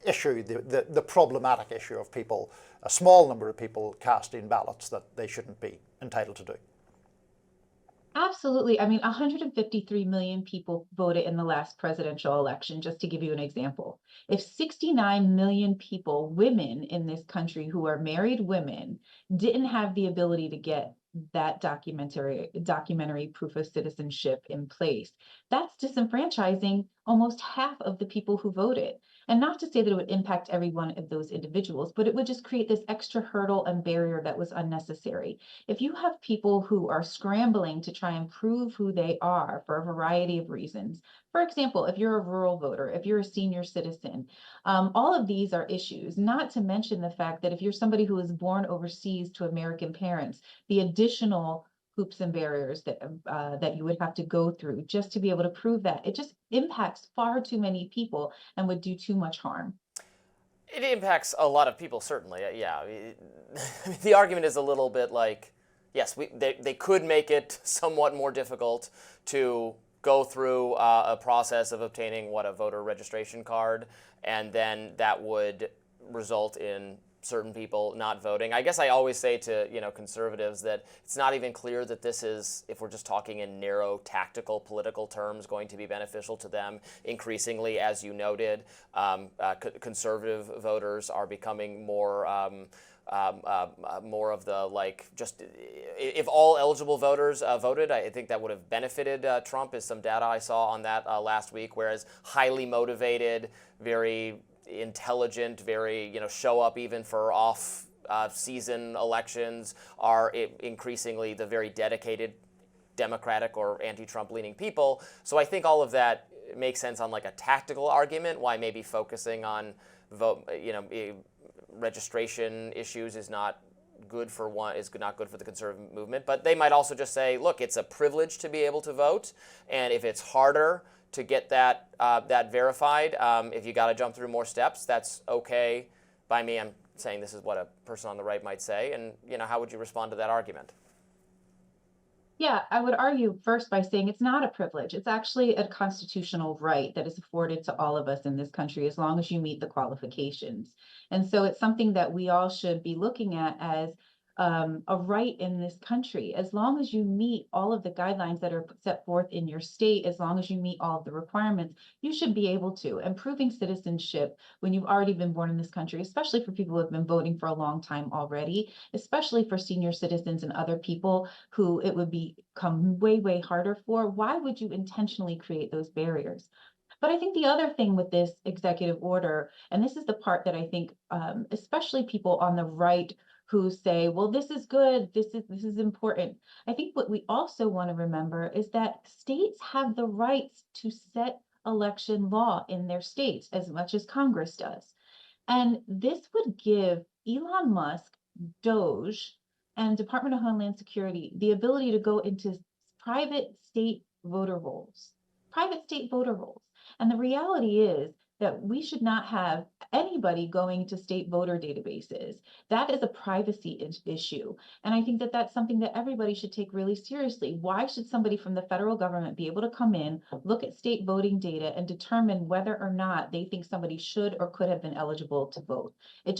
issue, the problematic issue of people, a small number of people casting ballots that they shouldn't be entitled to do. Absolutely. I mean, 153 million people voted in the last presidential election, just to give you an example. If 69 million people, women in this country who are married women, didn't have the ability to get that documentary proof of citizenship in place, that's disenfranchising almost half of the people who voted. And not to say that it would impact every one of those individuals, but it would just create this extra hurdle and barrier that was unnecessary. If you have people who are scrambling to try and prove who they are for a variety of reasons, for example, if you're a rural voter, if you're a senior citizen, all of these are issues, not to mention the fact that if you're somebody who was born overseas to American parents, the additional hoops and barriers that you would have to go through just to be able to prove that, it just impacts far too many people and would do too much harm. It impacts a lot of people, certainly. Yeah, the argument is a little bit like, yes, they could make it somewhat more difficult to go through a process of obtaining a voter registration card, and then that would result in certain people not voting. I guess I always say to conservatives that it's not even clear that this is, if we're just talking in narrow tactical political terms, going to be beneficial to them. Increasingly, as you noted, conservative voters are becoming more of the just if all eligible voters voted, I think that would have benefited Trump, is some data I saw on that last week, whereas highly motivated, very intelligent, very show up even for off season elections are increasingly the very dedicated Democratic or anti-Trump leaning people. So I think all of that makes sense on like a tactical argument, why maybe focusing on registration issues is not good for not good for the conservative movement. But they might also just say, look, it's a privilege to be able to vote, and if it's harder to get that verified, if you got to jump through more steps, that's okay by me. I'm saying this is what a person on the right might say, and how would you respond to that argument? Yeah, I would argue first by saying it's not a privilege. It's actually a constitutional right that is afforded to all of us in this country as long as you meet the qualifications. And so it's something that we all should be looking at as a right in this country. As long as you meet all of the guidelines that are set forth in your state, as long as you meet all of the requirements, you should be able to. And proving citizenship when you've already been born in this country, especially for people who have been voting for a long time already, especially for senior citizens and other people who it would become way, way harder for, why would you intentionally create those barriers? But I think the other thing with this executive order, and this is the part that I think especially people on the right who say, well, this is good, this is important. I think what we also want to remember is that states have the rights to set election law in their states as much as Congress does. And this would give Elon Musk, Doge, and Department of Homeland Security the ability to go into private state voter rolls. And the reality is that we should not have anybody going to state voter databases. That is a privacy issue. And I think that that's something that everybody should take really seriously. Why should somebody from the federal government be able to come in, look at state voting data, and determine whether or not they think somebody should or could have been eligible to vote? It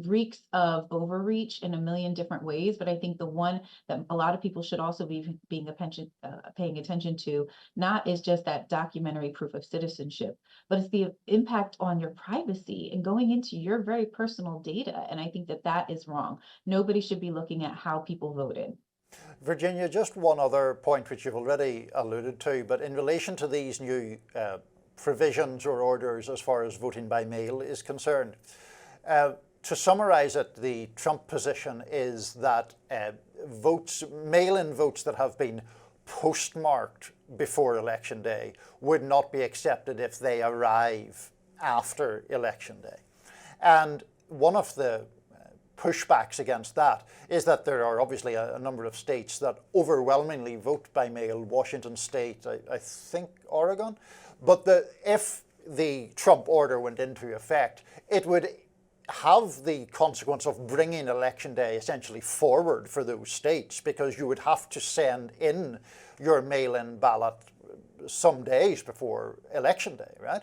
reeks of overreach in a million different ways. But I think the one that a lot of people should also be paying attention to, not is just that documentary proof of citizenship, but it's the impact on your privacy and going into your very personal data. And I think that that is wrong. Nobody should be looking at how people voted. Virginia, just one other point which you've already alluded to, but in relation to these new provisions or orders as far as voting by mail is concerned, to summarize it, the Trump position is that mail-in votes that have been postmarked before Election Day would not be accepted if they arrive after Election Day. And one of the pushbacks against that is that there are obviously a number of states that overwhelmingly vote by mail, Washington State, I think Oregon. But if the Trump order went into effect, it would have the consequence of bringing Election Day essentially forward for those states, because you would have to send in your mail-in ballot some days before Election Day, right?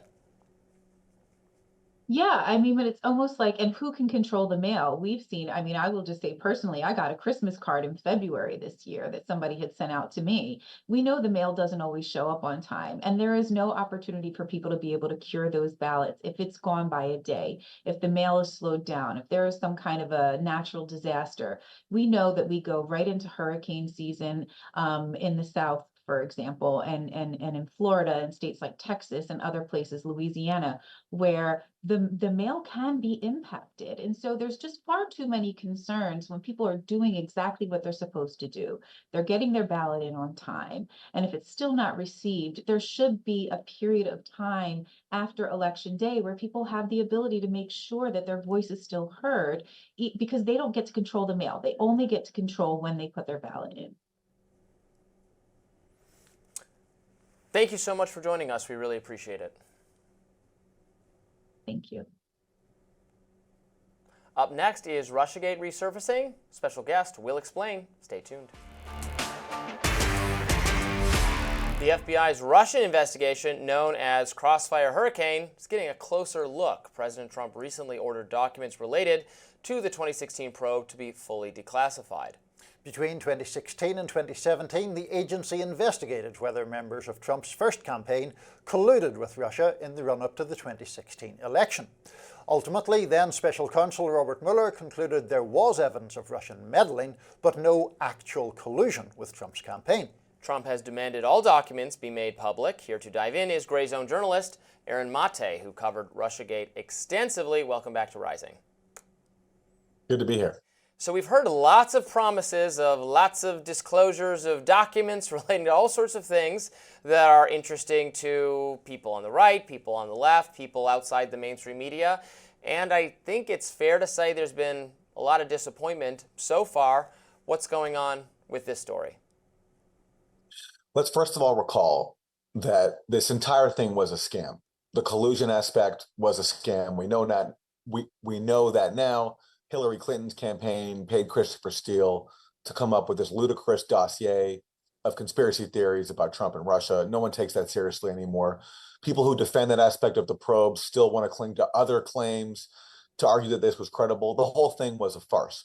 Yeah, I mean, but it's almost like, and who can control the mail? We've seen, I mean, I will just say personally, I got a Christmas card in February this year that somebody had sent out to me. We know the mail doesn't always show up on time, and there is no opportunity for people to be able to cure those ballots if it's gone by a day, if the mail is slowed down, if there is some kind of a natural disaster. We know that we go right into hurricane season in the South, for example, and in Florida and states like Texas and other places, Louisiana, where the mail can be impacted. And so there's just far too many concerns when people are doing exactly what they're supposed to do. They're getting their ballot in on time. And if it's still not received, there should be a period of time after Election Day where people have the ability to make sure that their voice is still heard, because they don't get to control the mail. They only get to control when they put their ballot in. Thank you so much for joining us. We really appreciate it. Thank you. Up next is Russiagate resurfacing. Special guest will explain. Stay tuned. The FBI's Russian investigation, known as Crossfire Hurricane, is getting a closer look. President Trump recently ordered documents related to the 2016 probe to be fully declassified. Between 2016 and 2017, the agency investigated whether members of Trump's first campaign colluded with Russia in the run-up to the 2016 election. Ultimately, then Special Counsel Robert Mueller concluded there was evidence of Russian meddling, but no actual collusion with Trump's campaign. Trump has demanded all documents be made public. Here to dive in is Grayzone journalist Aaron Mate, who covered Russiagate extensively. Welcome back to Rising. Good to be here. So we've heard lots of promises of lots of disclosures of documents relating to all sorts of things that are interesting to people on the right, people on the left, people outside the mainstream media. And I think it's fair to say there's been a lot of disappointment so far. What's going on with this story? Let's first of all recall that this entire thing was a scam. The collusion aspect was a scam. We know that now. Hillary Clinton's campaign paid Christopher Steele to come up with this ludicrous dossier of conspiracy theories about Trump and Russia. No one takes that seriously anymore. People who defend that aspect of the probe still want to cling to other claims to argue that this was credible. The whole thing was a farce,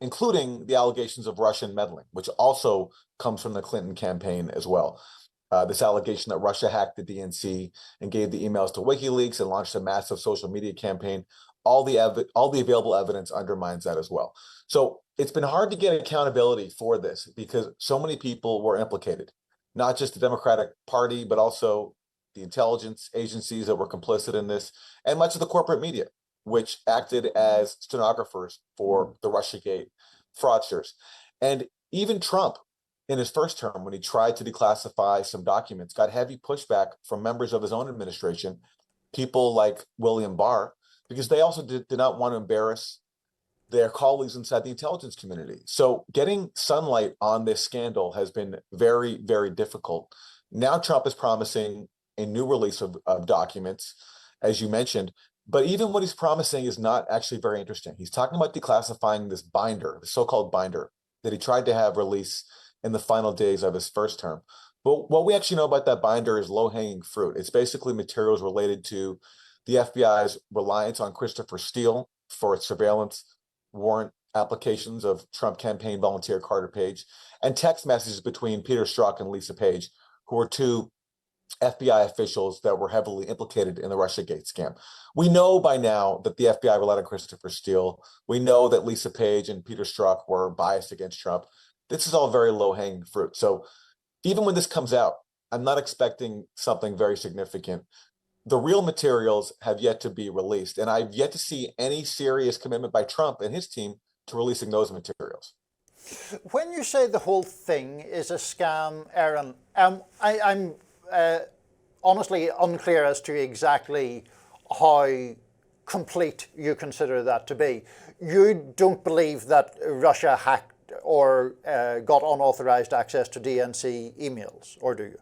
including the allegations of Russian meddling, which also comes from the Clinton campaign as well. This allegation that Russia hacked the DNC and gave the emails to WikiLeaks and launched a massive social media campaign. All the available evidence undermines that as well. So it's been hard to get accountability for this because so many people were implicated, not just the Democratic Party, but also the intelligence agencies that were complicit in this, and much of the corporate media, which acted as stenographers for the Russiagate fraudsters. And even Trump, in his first term, when he tried to declassify some documents, got heavy pushback from members of his own administration, people like William Barr, because they also did not want to embarrass their colleagues inside the intelligence community. So getting sunlight on this scandal has been very, very difficult. Now Trump is promising a new release of documents, as you mentioned, But even what he's promising is not actually very interesting. He's talking about declassifying this binder, the so-called binder, that he tried to have release in the final days of his first term. But what we actually know about that binder is low-hanging fruit. It's basically materials related to the FBI's reliance on Christopher Steele for its surveillance warrant applications of Trump campaign volunteer Carter Page, and text messages between Peter Strzok and Lisa Page, who were two FBI officials that were heavily implicated in the Russiagate scam. We know by now that the FBI relied on Christopher Steele. We know that Lisa Page and Peter Strzok were biased against Trump. This is all very low-hanging fruit. So even when this comes out, I'm not expecting something very significant. The real materials have yet to be released, and I've yet to see any serious commitment by Trump and his team to releasing those materials. When you say the whole thing is a scam, Aaron, I'm honestly unclear as to exactly how complete you consider that to be. You don't believe that Russia hacked or got unauthorized access to DNC emails, or do you?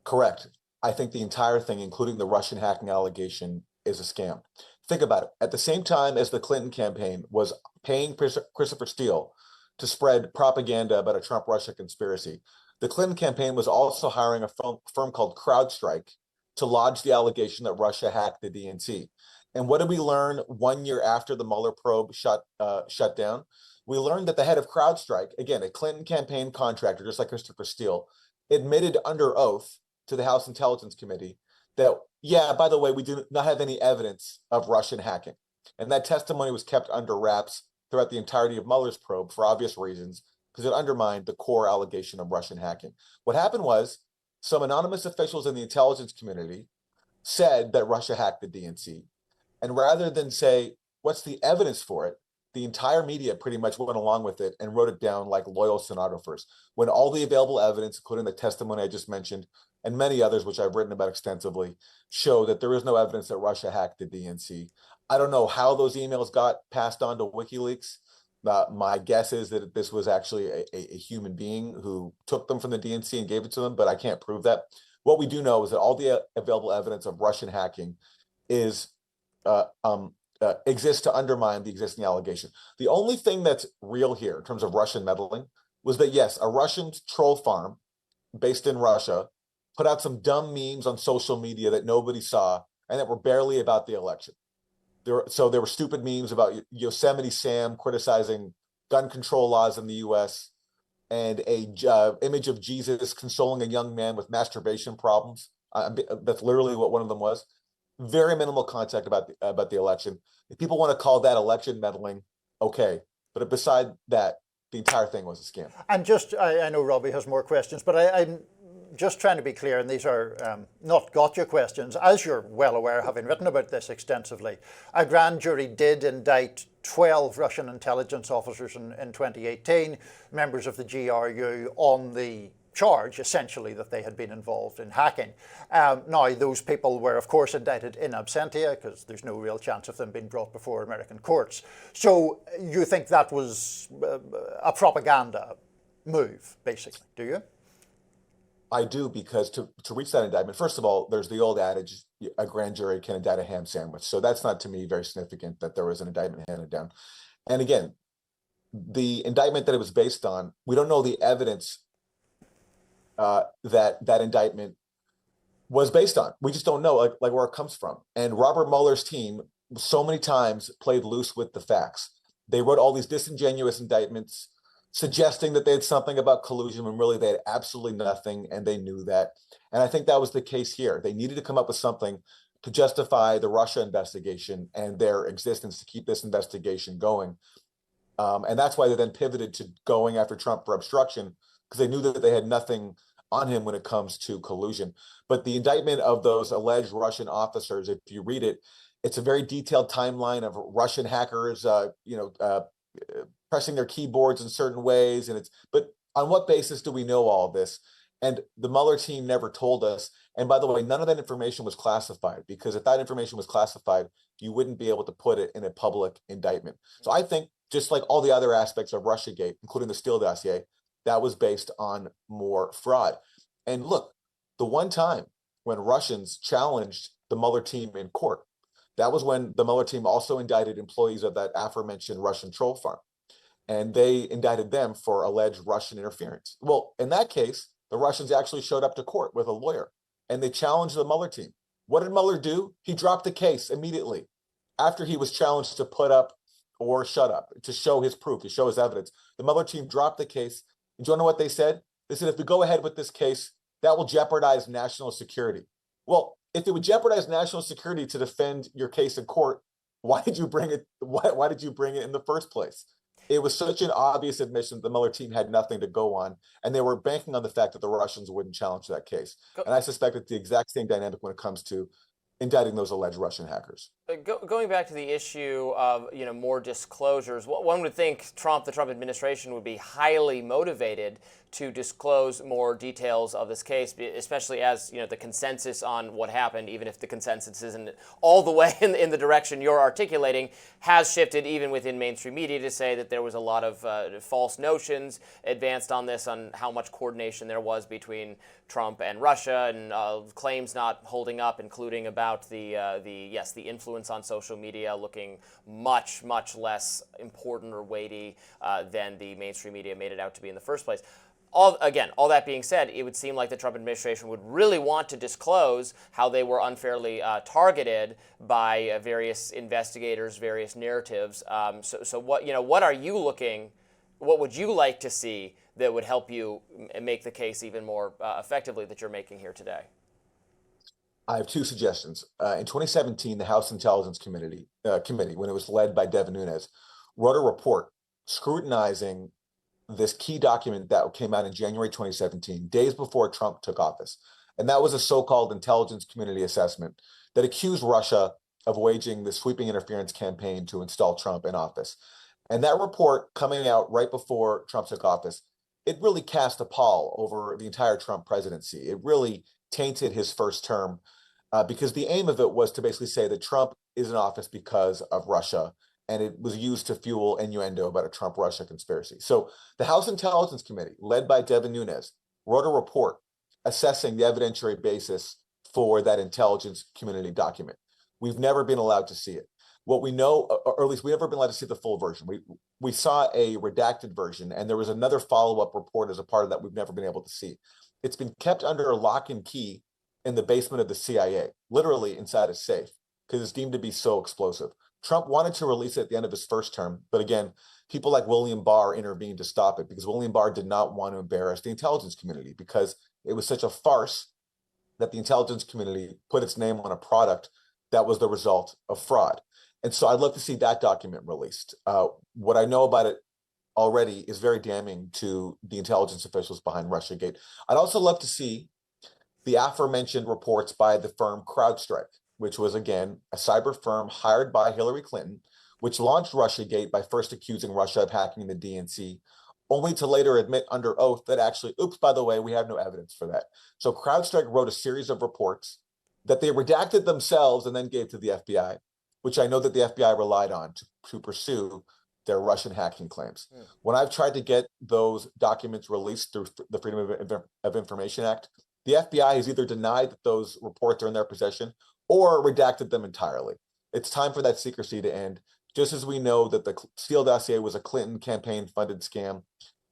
Correct. I think the entire thing, including the Russian hacking allegation, is a scam. Think about it. At the same time as the Clinton campaign was paying Christopher Steele to spread propaganda about a Trump-Russia conspiracy, the Clinton campaign was also hiring a firm called CrowdStrike to lodge the allegation that Russia hacked the DNC. And what did we learn 1 year after the Mueller probe shut down? We learned that the head of CrowdStrike, again, a Clinton campaign contractor, just like Christopher Steele, admitted under oath to the House Intelligence Committee that, yeah, by the way, we do not have any evidence of Russian hacking. And that testimony was kept under wraps throughout the entirety of Mueller's probe for obvious reasons, because it undermined the core allegation of Russian hacking. What happened was some anonymous officials in the intelligence community said that Russia hacked the DNC. And rather than say, what's the evidence for it, the entire media pretty much went along with it and wrote it down like loyal stenographers, when all the available evidence, including the testimony I just mentioned, and many others, which I've written about extensively, show that there is no evidence that Russia hacked the DNC. I don't know how those emails got passed on to WikiLeaks. My guess is that this was actually a human being who took them from the DNC and gave it to them, but I can't prove that. What we do know is that all the available evidence of Russian hacking is exists to undermine the existing allegation. The only thing that's real here in terms of Russian meddling was that, yes, a Russian troll farm based in Russia put out some dumb memes on social media that nobody saw and that were barely about the election. So there were stupid memes about Yosemite Sam criticizing gun control laws in the U.S. and a image of Jesus consoling a young man with masturbation problems. That's literally what one of them was. Very minimal contact about the election. If people want to call that election meddling, okay. But beside that, the entire thing was a scam. And just, I know Robby has more questions, but I'm just trying to be clear, and these are not gotcha questions. As you're well aware, having written about this extensively, a grand jury did indict 12 Russian intelligence officers in 2018, members of the GRU, on the charge, essentially, that they had been involved in hacking. Now, those people were, of course, indicted in absentia, because there's no real chance of them being brought before American courts. So you think that was a propaganda move, basically, do you? I do, because to reach that indictment, first of all, there's the old adage, a grand jury can indict a ham sandwich. So that's not, to me, very significant that there was an indictment handed down. And again, the indictment that it was based on, we don't know the evidence that indictment was based on. We just don't know like where it comes from. And Robert Mueller's team so many times played loose with the facts. They wrote all these disingenuous indictments suggesting that they had something about collusion when really they had absolutely nothing, and they knew that. And I think that was the case here. They needed to come up with something to justify the Russia investigation and their existence to keep this investigation going. And that's why they then pivoted to going after Trump for obstruction, because they knew that they had nothing on him when it comes to collusion. But the indictment of those alleged Russian officers, if you read it, it's a very detailed timeline of Russian hackers, pressing their keyboards in certain ways. But on what basis do we know all this? And the Mueller team never told us. And by the way, none of that information was classified, because if that information was classified, you wouldn't be able to put it in a public indictment. So I think, just like all the other aspects of Russiagate, including the Steele dossier, that was based on more fraud. And look, the one time when Russians challenged the Mueller team in court, That was when the Mueller team also indicted employees of that aforementioned Russian troll farm. And they indicted them for alleged Russian interference. Well, in that case, the Russians actually showed up to court with a lawyer and they challenged the Mueller team. What did Mueller do? He dropped the case immediately after he was challenged to put up or shut up, to show his proof, to show his evidence. The Mueller team dropped the case. And do you know what they said? They said, if we go ahead with this case, that will jeopardize national security. Well, if it would jeopardize national security to defend your case in court, why did you bring it? Why did you bring it in the first place? It was such an obvious admission that the Mueller team had nothing to go on, and they were banking on the fact that the Russians wouldn't challenge that case. And I suspect it's the exact same dynamic when it comes to indicting those alleged Russian hackers. Going back to the issue of more disclosures, one would think the Trump administration would be highly motivated to disclose more details of this case, especially as the consensus on what happened, even if the consensus isn't all the way in the direction you're articulating, has shifted even within mainstream media to say that there was a lot of false notions advanced on this, on how much coordination there was between Trump and Russia, and claims not holding up, including about the influence on social media looking much less important or weighty than the mainstream media made it out to be in the first place. All that being said, it would seem like the Trump administration would really want to disclose how they were unfairly targeted by various investigators, various narratives. So what are you looking? What would you like to see that would help you make the case even more effectively that you're making here today? I have two suggestions. In 2017, the House Intelligence Committee, when it was led by Devin Nunes, wrote a report scrutinizing this key document that came out in January 2017, days before Trump took office. And that was a so-called intelligence community assessment that accused Russia of waging the sweeping interference campaign to install Trump in office. And that report coming out right before Trump took office, it really cast a pall over the entire Trump presidency. It really tainted his first term because the aim of it was to basically say that Trump is in office because of Russia, and it was used to fuel innuendo about a Trump-Russia conspiracy. So the House Intelligence Committee, led by Devin Nunes, wrote a report assessing the evidentiary basis for that intelligence community document. We've never been allowed to see it. What we know, or at least we've never been allowed to see the full version. We saw a redacted version, and there was another follow-up report as a part of that we've never been able to see. It's been kept under lock and key in the basement of the CIA, literally inside a safe, because it's deemed to be so explosive. Trump wanted to release it at the end of his first term, but again, people like William Barr intervened to stop it because William Barr did not want to embarrass the intelligence community because it was such a farce that the intelligence community put its name on a product that was the result of fraud. And so I'd love to see that document released. What I know about it already is very damning to the intelligence officials behind Russiagate. I'd also love to see the aforementioned reports by the firm CrowdStrike, which was, again, a cyber firm hired by Hillary Clinton, which launched Russiagate by first accusing Russia of hacking the DNC, only to later admit under oath that actually, oops, by the way, we have no evidence for that. So CrowdStrike wrote a series of reports that they redacted themselves and then gave to the FBI, which I know that the FBI relied on to pursue their Russian hacking claims. When I've tried to get those documents released through the Freedom of Information Act, the FBI has either denied that those reports are in their possession or redacted them entirely. It's time for that secrecy to end. Just as we know that the Steele dossier was a Clinton campaign-funded scam,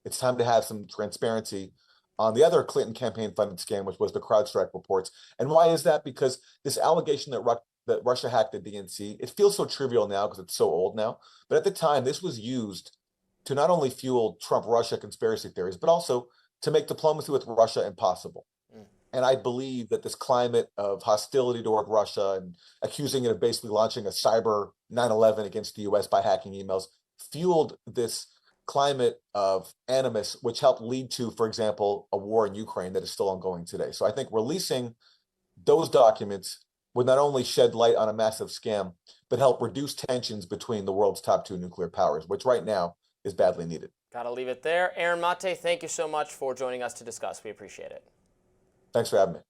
it's time to have some transparency on the other Clinton campaign-funded scam, which was the CrowdStrike reports. And why is that? Because this allegation that Russia hacked the DNC, it feels so trivial now because it's so old now. But at the time, this was used to not only fuel Trump-Russia conspiracy theories, but also to make diplomacy with Russia impossible. And I believe that this climate of hostility toward Russia and accusing it of basically launching a cyber 9/11 against the US by hacking emails fueled this climate of animus, which helped lead to, for example, a war in Ukraine that is still ongoing today. So I think releasing those documents would not only shed light on a massive scam, but help reduce tensions between the world's top two nuclear powers, which right now is badly needed. Gotta leave it there. Aaron Mate, thank you so much for joining us to discuss. We appreciate it. Thanks for having me.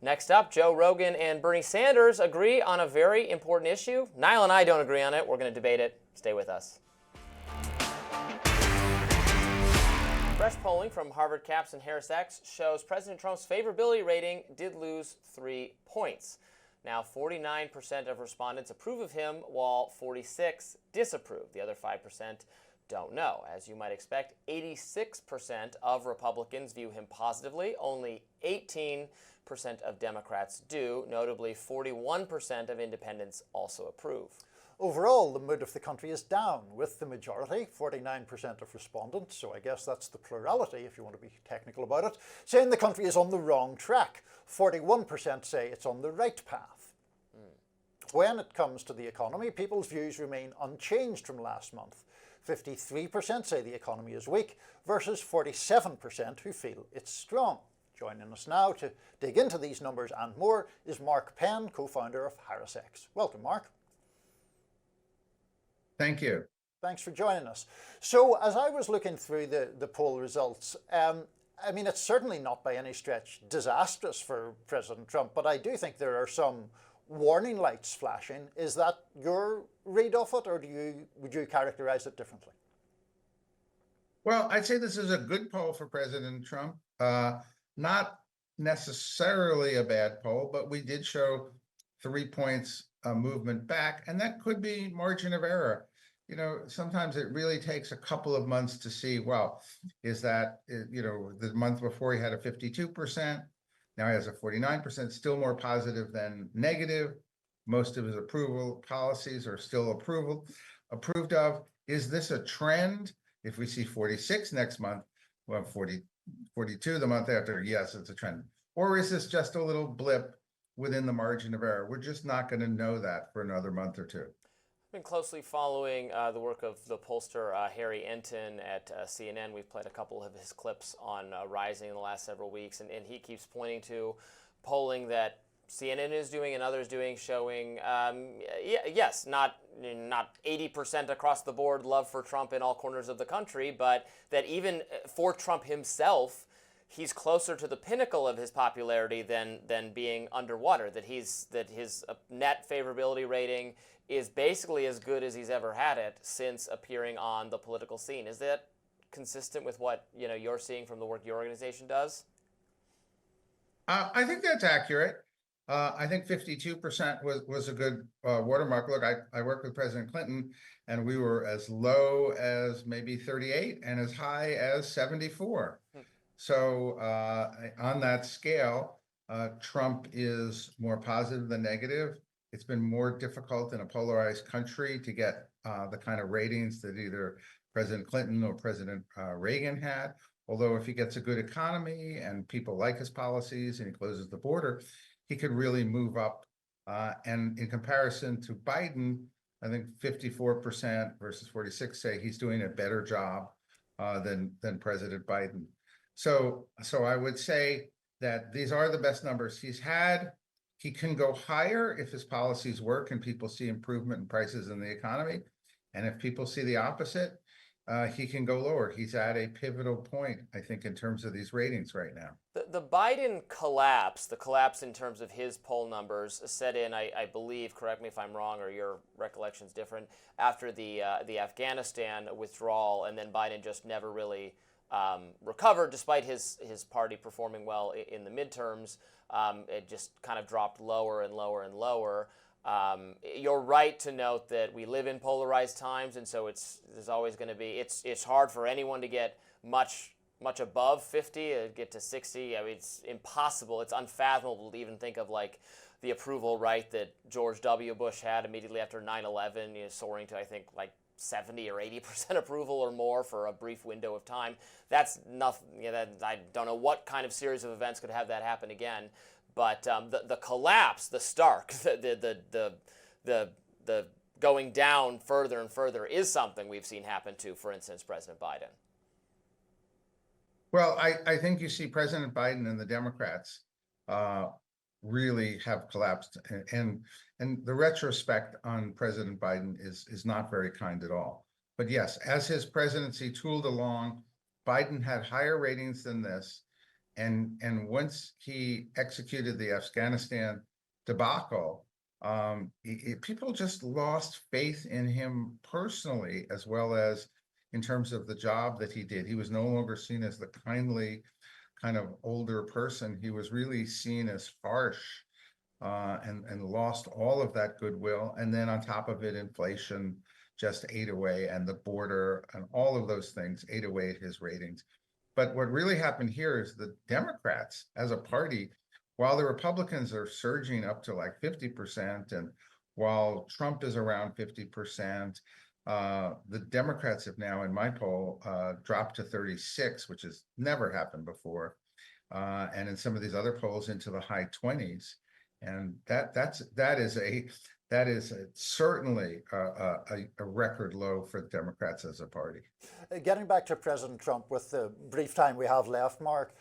Next up, Joe Rogan and Bernie Sanders agree on a very important issue. Niall and I don't agree on it. We're going to debate it. Stay with us. Fresh polling from Harvard Caps and HarrisX shows President Trump's favorability rating did lose 3 points. Now, 49% of respondents approve of him, while 46% disapprove. The other 5% don't know. As you might expect, 86% of Republicans view him positively. Only 18% of Democrats do. Notably, 41% of independents also approve. Overall, the mood of the country is down, with the majority, 49% of respondents, so I guess that's the plurality if you want to be technical about it, saying the country is on the wrong track. 41% say it's on the right path. When it comes to the economy, people's views remain unchanged from last month. 53% say the economy is weak versus 47% who feel it's strong. Joining us now to dig into these numbers and more is Mark Penn, co-founder of HarrisX. Welcome, Mark. Thank you. Thanks for joining us. So as I was looking through the poll results, I mean, it's certainly not by any stretch disastrous for President Trump, but I do think there are some warning lights flashing. Is that your read of it, or would you characterize it differently? Well, I'd say this is a good poll for President Trump. Not necessarily a bad poll, but we did show 3 points movement back, and that could be margin of error. You know, sometimes it really takes a couple of months to see, well, is that, you know, the month before he had a 52%, now he has a 49%, still more positive than negative. Most of his approval policies are still approved of. Is this a trend? If we see 46 next month, well, 42 the month after, yes, it's a trend. Or is this just a little blip within the margin of error? We're just not going to know that for another month or two. I've been closely following the work of the pollster Harry Enton at CNN. We've played a couple of his clips on Rising in the last several weeks, and he keeps pointing to polling that CNN is doing and others doing, showing, yes, not 80% across the board love for Trump in all corners of the country, but that even for Trump himself, he's closer to the pinnacle of his popularity than being underwater. That his net favorability rating is basically as good as he's ever had it since appearing on the political scene. Is that consistent with what you're seeing from the work your organization does? I think that's accurate. I think 52% was a good watermark. Look, I worked with President Clinton, and we were as low as maybe 38 and as high as 74. So on that scale, Trump is more positive than negative. It's been more difficult in a polarized country to get the kind of ratings that either President Clinton or President Reagan had. Although if he gets a good economy and people like his policies and he closes the border, he could really move up. And in comparison to Biden, I think 54% versus 46% say he's doing a better job than President Biden. So I would say that these are the best numbers he's had. He can go higher if his policies work and people see improvement in prices in the economy. And if people see the opposite, he can go lower. He's at a pivotal point, I think, in terms of these ratings right now. The Biden collapse, the collapse in terms of his poll numbers, set in, I believe, correct me if I'm wrong or your recollection's different, after the Afghanistan withdrawal, and then Biden just never really recovered despite his party performing well in the midterms. It just kind of dropped lower and lower and lower. You're right to note that we live in polarized times, and so there's always going to be, it's hard for anyone to get much above 50, get to 60. I mean, it's impossible. It's unfathomable to even think of like the approval rate that George W. Bush had immediately after 9/11, soaring to, I think, like 70 or 80% approval or more for a brief window of time. That's nothing. I don't know what kind of series of events could have that happen again. But the collapse, the stark, the going down further and further is something we've seen happen to, for instance, President Biden. Well, I think you see President Biden and the Democrats really have collapsed, and the retrospect on President Biden is not very kind at all. But yes, as his presidency tooled along, Biden had higher ratings than this. And once he executed the Afghanistan debacle, people just lost faith in him personally, as well as in terms of the job that he did. He was no longer seen as the kindly kind of older person. He was really seen as harsh and lost all of that goodwill. And then on top of it, inflation just ate away, and the border and all of those things ate away at his ratings. But what really happened here is the Democrats as a party, while the Republicans are surging up to like 50%, and while Trump is around 50%, the Democrats have now, in my poll, dropped to 36, which has never happened before. And in some of these other polls into the high 20s. And that is certainly a record low for the Democrats as a party. Getting back to President Trump with the brief time we have left, Mark,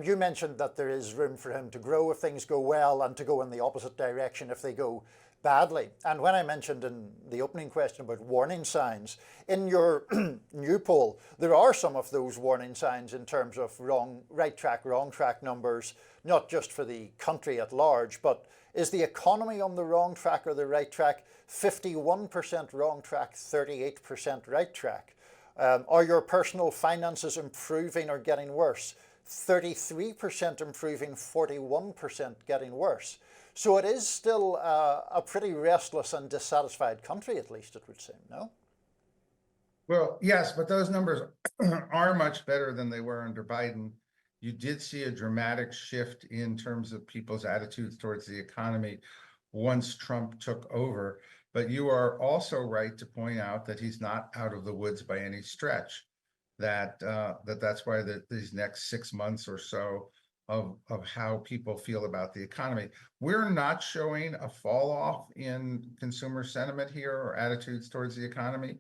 you mentioned that there is room for him to grow if things go well and to go in the opposite direction if they go badly. And when I mentioned in the opening question about warning signs, in your new poll, there are some of those warning signs in terms of right track, wrong track numbers, not just for the country at large, but is the economy on the wrong track or the right track? 51% wrong track, 38% right track. Are your personal finances improving or getting worse? 33% improving, 41% getting worse. So it is still a pretty restless and dissatisfied country, at least it would seem, no? Well, yes, but those numbers are much better than they were under Biden. You did see a dramatic shift in terms of people's attitudes towards the economy once Trump took over. But you are also right to point out that he's not out of the woods by any stretch. That's why these next 6 months or so of how people feel about the economy. We're not showing a fall off in consumer sentiment here or attitudes towards the economy.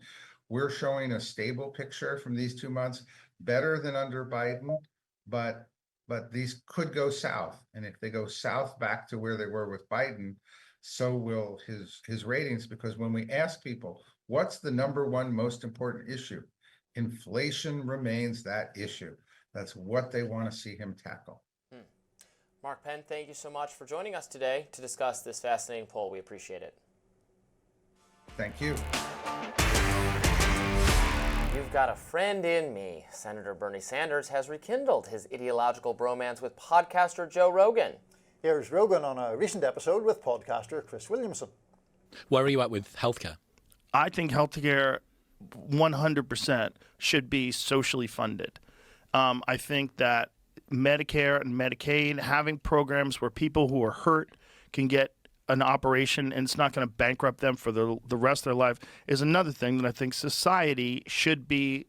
We're showing a stable picture from these 2 months, better than under Biden, but these could go south. And if they go south back to where they were with Biden, so will his ratings, because when we ask people, what's the number one most important issue? Inflation remains that issue. That's what they want to see him tackle. Mark Penn, thank you so much for joining us today to discuss this fascinating poll. We appreciate it. Thank you. You've got a friend in me. Senator Bernie Sanders has rekindled his ideological bromance with podcaster Joe Rogan. Here's Rogan on a recent episode with podcaster Chris Williamson. Where are you at with healthcare? I think healthcare 100% should be socially funded. I think that Medicare and Medicaid, having programs where people who are hurt can get an operation and it's not going to bankrupt them for the rest of their life, is another thing that I think society should be.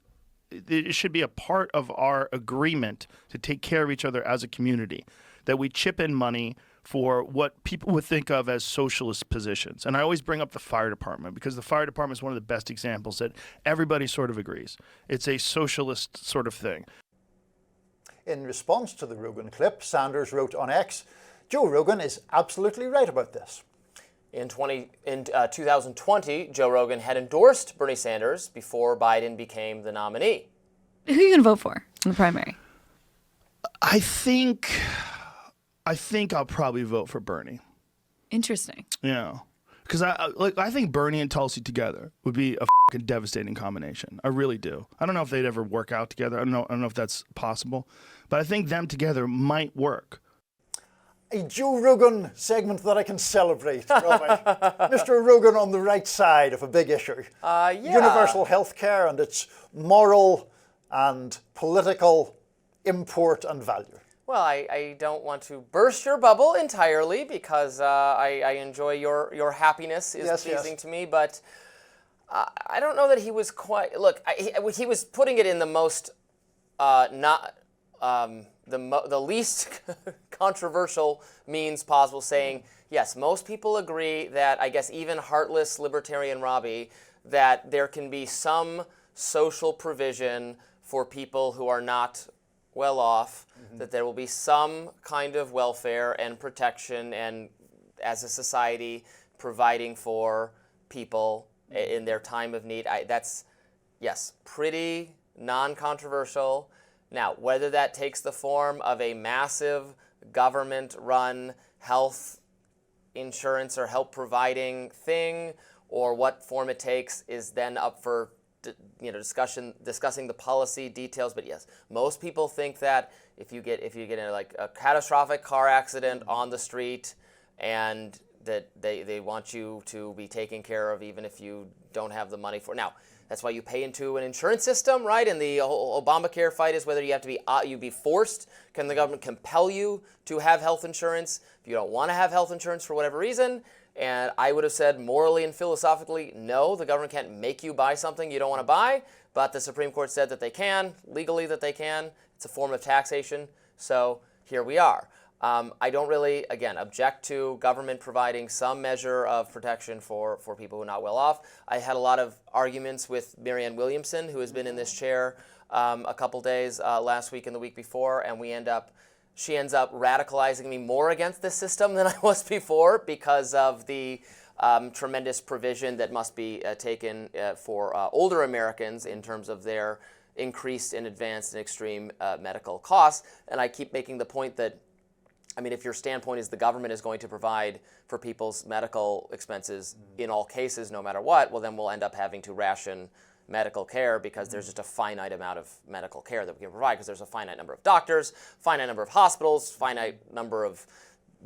It should be a part of our agreement to take care of each other as a community, that we chip in money for what people would think of as socialist positions. And I always bring up the fire department because the fire department is one of the best examples that everybody sort of agrees. It's a socialist sort of thing. In response to the Rogan clip, Sanders wrote on X, Joe Rogan is absolutely right about this. In 2020, Joe Rogan had endorsed Bernie Sanders before Biden became the nominee. Who are you going to vote for in the primary? I think I'll probably vote for Bernie. Interesting. Yeah. Because I think Bernie and Tulsi together would be a fucking devastating combination. I really do. I don't know if they'd ever work out together. I don't know if that's possible. But I think them together might work. A Joe Rogan segment that I can celebrate, Robby. Mr. Rogan on the right side of a big issue. Yeah. Universal health care and its moral and political import and value. Well, I don't want to burst your bubble entirely because I enjoy your happiness is pleasing to me, but I don't know that he was quite. Look, he was putting it in the most the least controversial means possible, saying yes, most people agree that I guess even heartless libertarian Robby that there can be some social provision for people who are not well off, that there will be some kind of welfare and protection and as a society providing for people in their time of need. That's, yes, pretty non-controversial. Now, whether that takes the form of a massive government-run health insurance or help providing thing, or what form it takes is then up for discussing the policy details. But yes, most people think that if you get in like a catastrophic car accident on the street and that they want you to be taken care of even if you don't have the money for it. Now, that's why you pay into an insurance system, right? And the whole Obamacare fight is whether you have to be you be forced. Can the government compel you to have health insurance if you don't want to have health insurance for whatever reason? And I would have said morally and philosophically, no, the government can't make you buy something you don't want to buy. But the Supreme Court said that they can, legally that they can. It's a form of taxation. So here we are. I don't really, again, object to government providing some measure of protection for people who are not well off. I had a lot of arguments with Marianne Williamson, who has been in this chair a couple days last week and the week before, and she ends up radicalizing me more against this system than I was before because of the tremendous provision that must be taken for older Americans in terms of their increased in advanced and extreme medical costs. And I keep making the point that, I mean, if your standpoint is the government is going to provide for people's medical expenses in all cases, no matter what, well, then we'll end up having to ration medical care because there's just a finite amount of medical care that we can provide because there's a finite number of doctors, finite number of hospitals, finite number of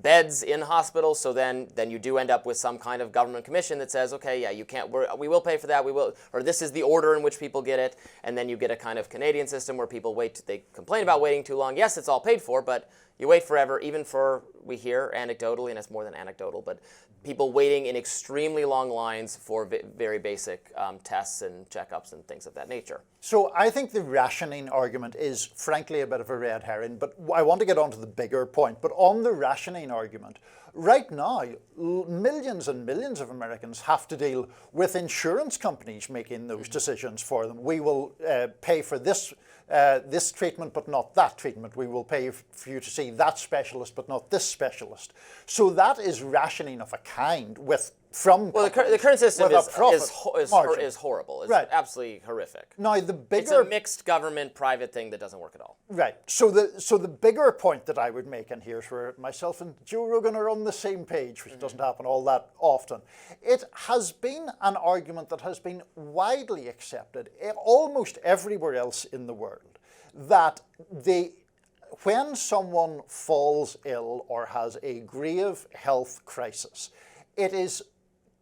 beds in hospitals. So then you do end up with some kind of government commission that says, okay, yeah, you can't, we will pay for that, we will, or this is the order in which people get it. And then you get a kind of Canadian system where people wait, they complain about waiting too long. Yes, it's all paid for, but you wait forever, even for, we hear anecdotally, and it's more than anecdotal, but people waiting in extremely long lines for very basic tests and checkups and things of that nature. So I think the rationing argument is frankly a bit of a red herring, but I want to get on to the bigger point. But on the rationing argument, right now, millions and millions of Americans have to deal with insurance companies making those decisions for them. We will pay for this treatment, but not that treatment. We will pay for you to see that specialist, but not this specialist. So that is rationing of a kind the current system is horrible. It's absolutely horrific. Now it's a mixed government-private thing that doesn't work at all. Right. So the bigger point that I would make, and here's where myself and Joe Rogan are on the same page, which doesn't happen all that often. It has been an argument that has been widely accepted almost everywhere else in the world, that when someone falls ill or has a grave health crisis, it is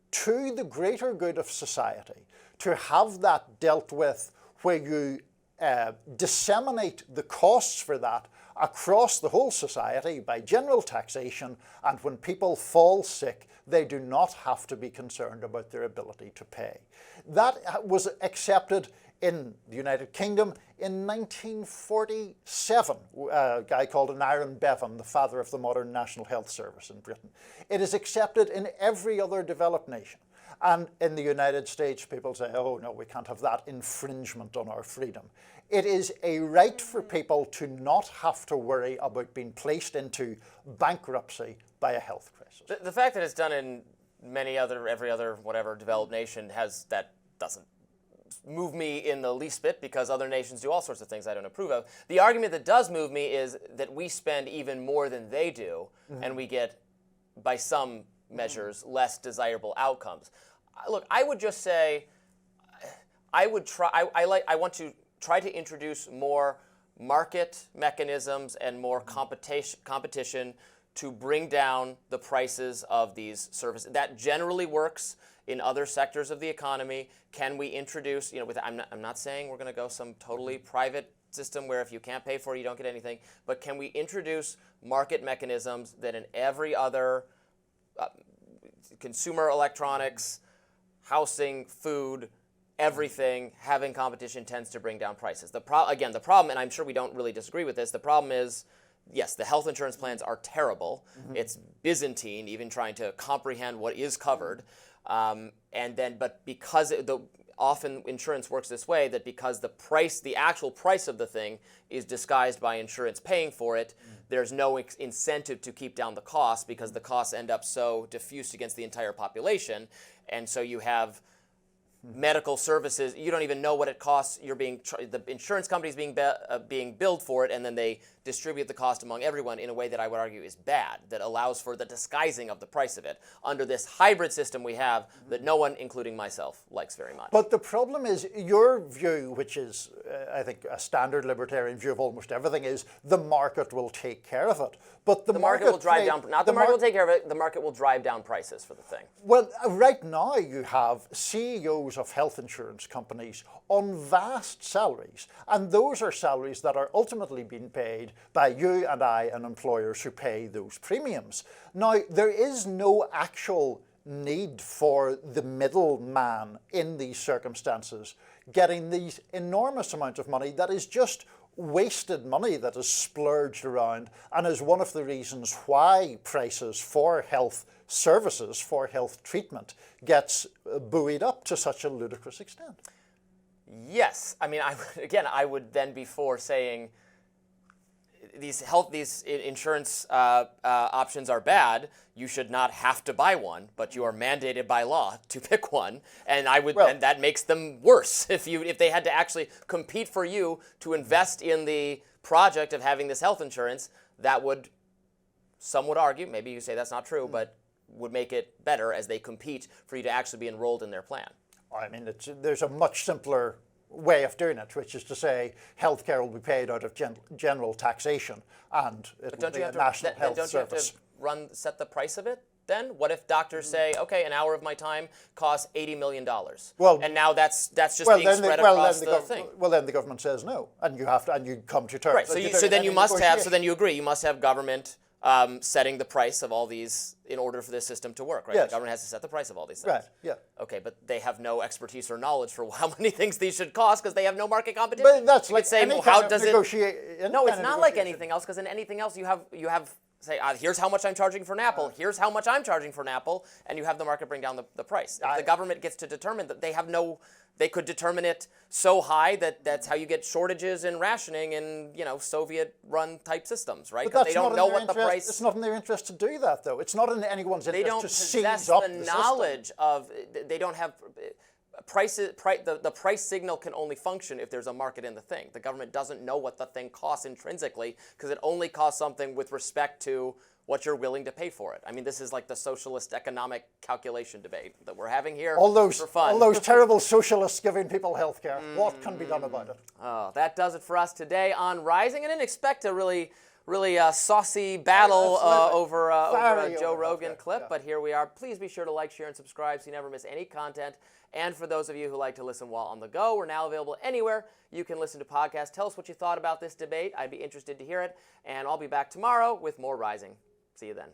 to the greater good of society to have that dealt with where you disseminate the costs for that across the whole society by general taxation, and when people fall sick, they do not have to be concerned about their ability to pay. That was accepted in the United Kingdom in 1947, a guy called Aaron Bevan, the father of the modern National Health Service in Britain. It is accepted in every other developed nation. And in the United States, people say, oh no, we can't have that infringement on our freedom. It is a right for people to not have to worry about being placed into bankruptcy by a health crisis. The fact that it's done in every other whatever developed nation doesn't move me in the least bit, because other nations do all sorts of things I don't approve of. The argument that does move me is that we spend even more than they do, and we get, by some measures, less desirable outcomes. Look, I would just say, I want to try to introduce more market mechanisms and more competition to bring down the prices of these services. That generally works in other sectors of the economy. Can we introduce, I'm not saying we're going to go some totally private system where if you can't pay for it, you don't get anything, but can we introduce market mechanisms that in every other consumer electronics, housing, food, everything, having competition tends to bring down prices. The problem, and I'm sure we don't really disagree with this, the problem is, yes, the health insurance plans are terrible. It's Byzantine, even trying to comprehend what is covered. But because often insurance works this way, that because the actual price of the thing is disguised by insurance paying for it, there's no incentive to keep down the cost, because the costs end up so diffused against the entire population. And so you have medical services. You don't even know what it costs. You're being the insurance company's being billed for it, and then they distribute the cost among everyone in a way that I would argue is bad, that allows for the disguising of the price of it under this hybrid system we have that no one, including myself, likes very much. But the problem is your view, which is, I think, a standard libertarian view of almost everything, is the market will take care of it. But the market will drive down, not the market will take care of it, the market will drive down prices for the thing. Well, right now you have CEOs of health insurance companies on vast salaries, and those are salaries that are ultimately being paid by you and I and employers who pay those premiums. Now, there is no actual need for the middleman in these circumstances getting these enormous amounts of money that is just wasted money that is splurged around, and is one of the reasons why prices for health services, for health treatment, gets buoyed up to such a ludicrous extent. Yes, I mean, I would then be for saying these insurance options are bad. You should not have to buy one, but you are mandated by law to pick one, and and that makes them worse. If they had to actually compete for you to invest in the project of having this health insurance, that would, some would argue, maybe you say that's not true, but would make it better as they compete for you to actually be enrolled in their plan. I mean, there's a much simpler way of doing it, which is to say healthcare will be paid out of general taxation, and it will be a national health service. Don't you have to set the price of it then? What if doctors say, okay, an hour of my time costs $80 million, and now that's just being spread across the thing? Well, then the government says no, and you come to terms. Right. So then you must have. So then you agree. You must have government setting the price of all these in order for this system to work, right? Yes. The government has to set the price of all these things. Right, yeah. Okay, but they have no expertise or knowledge for how many things these should cost because they have no market competition. But that's like say, any well, kind how of does it? No, it's not like anything else, because in anything else you have say, here's how much I'm charging for an apple, here's how much I'm charging for an apple, and you have the market bring down the price. If the government gets to determine that they could determine it so high that that's how you get shortages in rationing in, Soviet-run type systems, right? Because they don't know what the price. It's not in their interest to do that, though. It's not in anyone's interest to seize up the system. They don't possess the knowledge of. They don't have. The price signal can only function if there's a market in the thing. The government doesn't know what the thing costs intrinsically because it only costs something with respect to what you're willing to pay for it. I mean, this is like the socialist economic calculation debate that we're having here for fun. All those terrible socialists giving people health care. What can be done about it? Oh, that does it for us today on Rising. I didn't expect a really saucy battle over a Joe Rogan clip, but here we are. Please be sure to like, share, and subscribe so you never miss any content. And for those of you who like to listen while on the go, we're now available anywhere you can listen to podcasts. Tell us what you thought about this debate. I'd be interested to hear it. And I'll be back tomorrow with more Rising. See you then.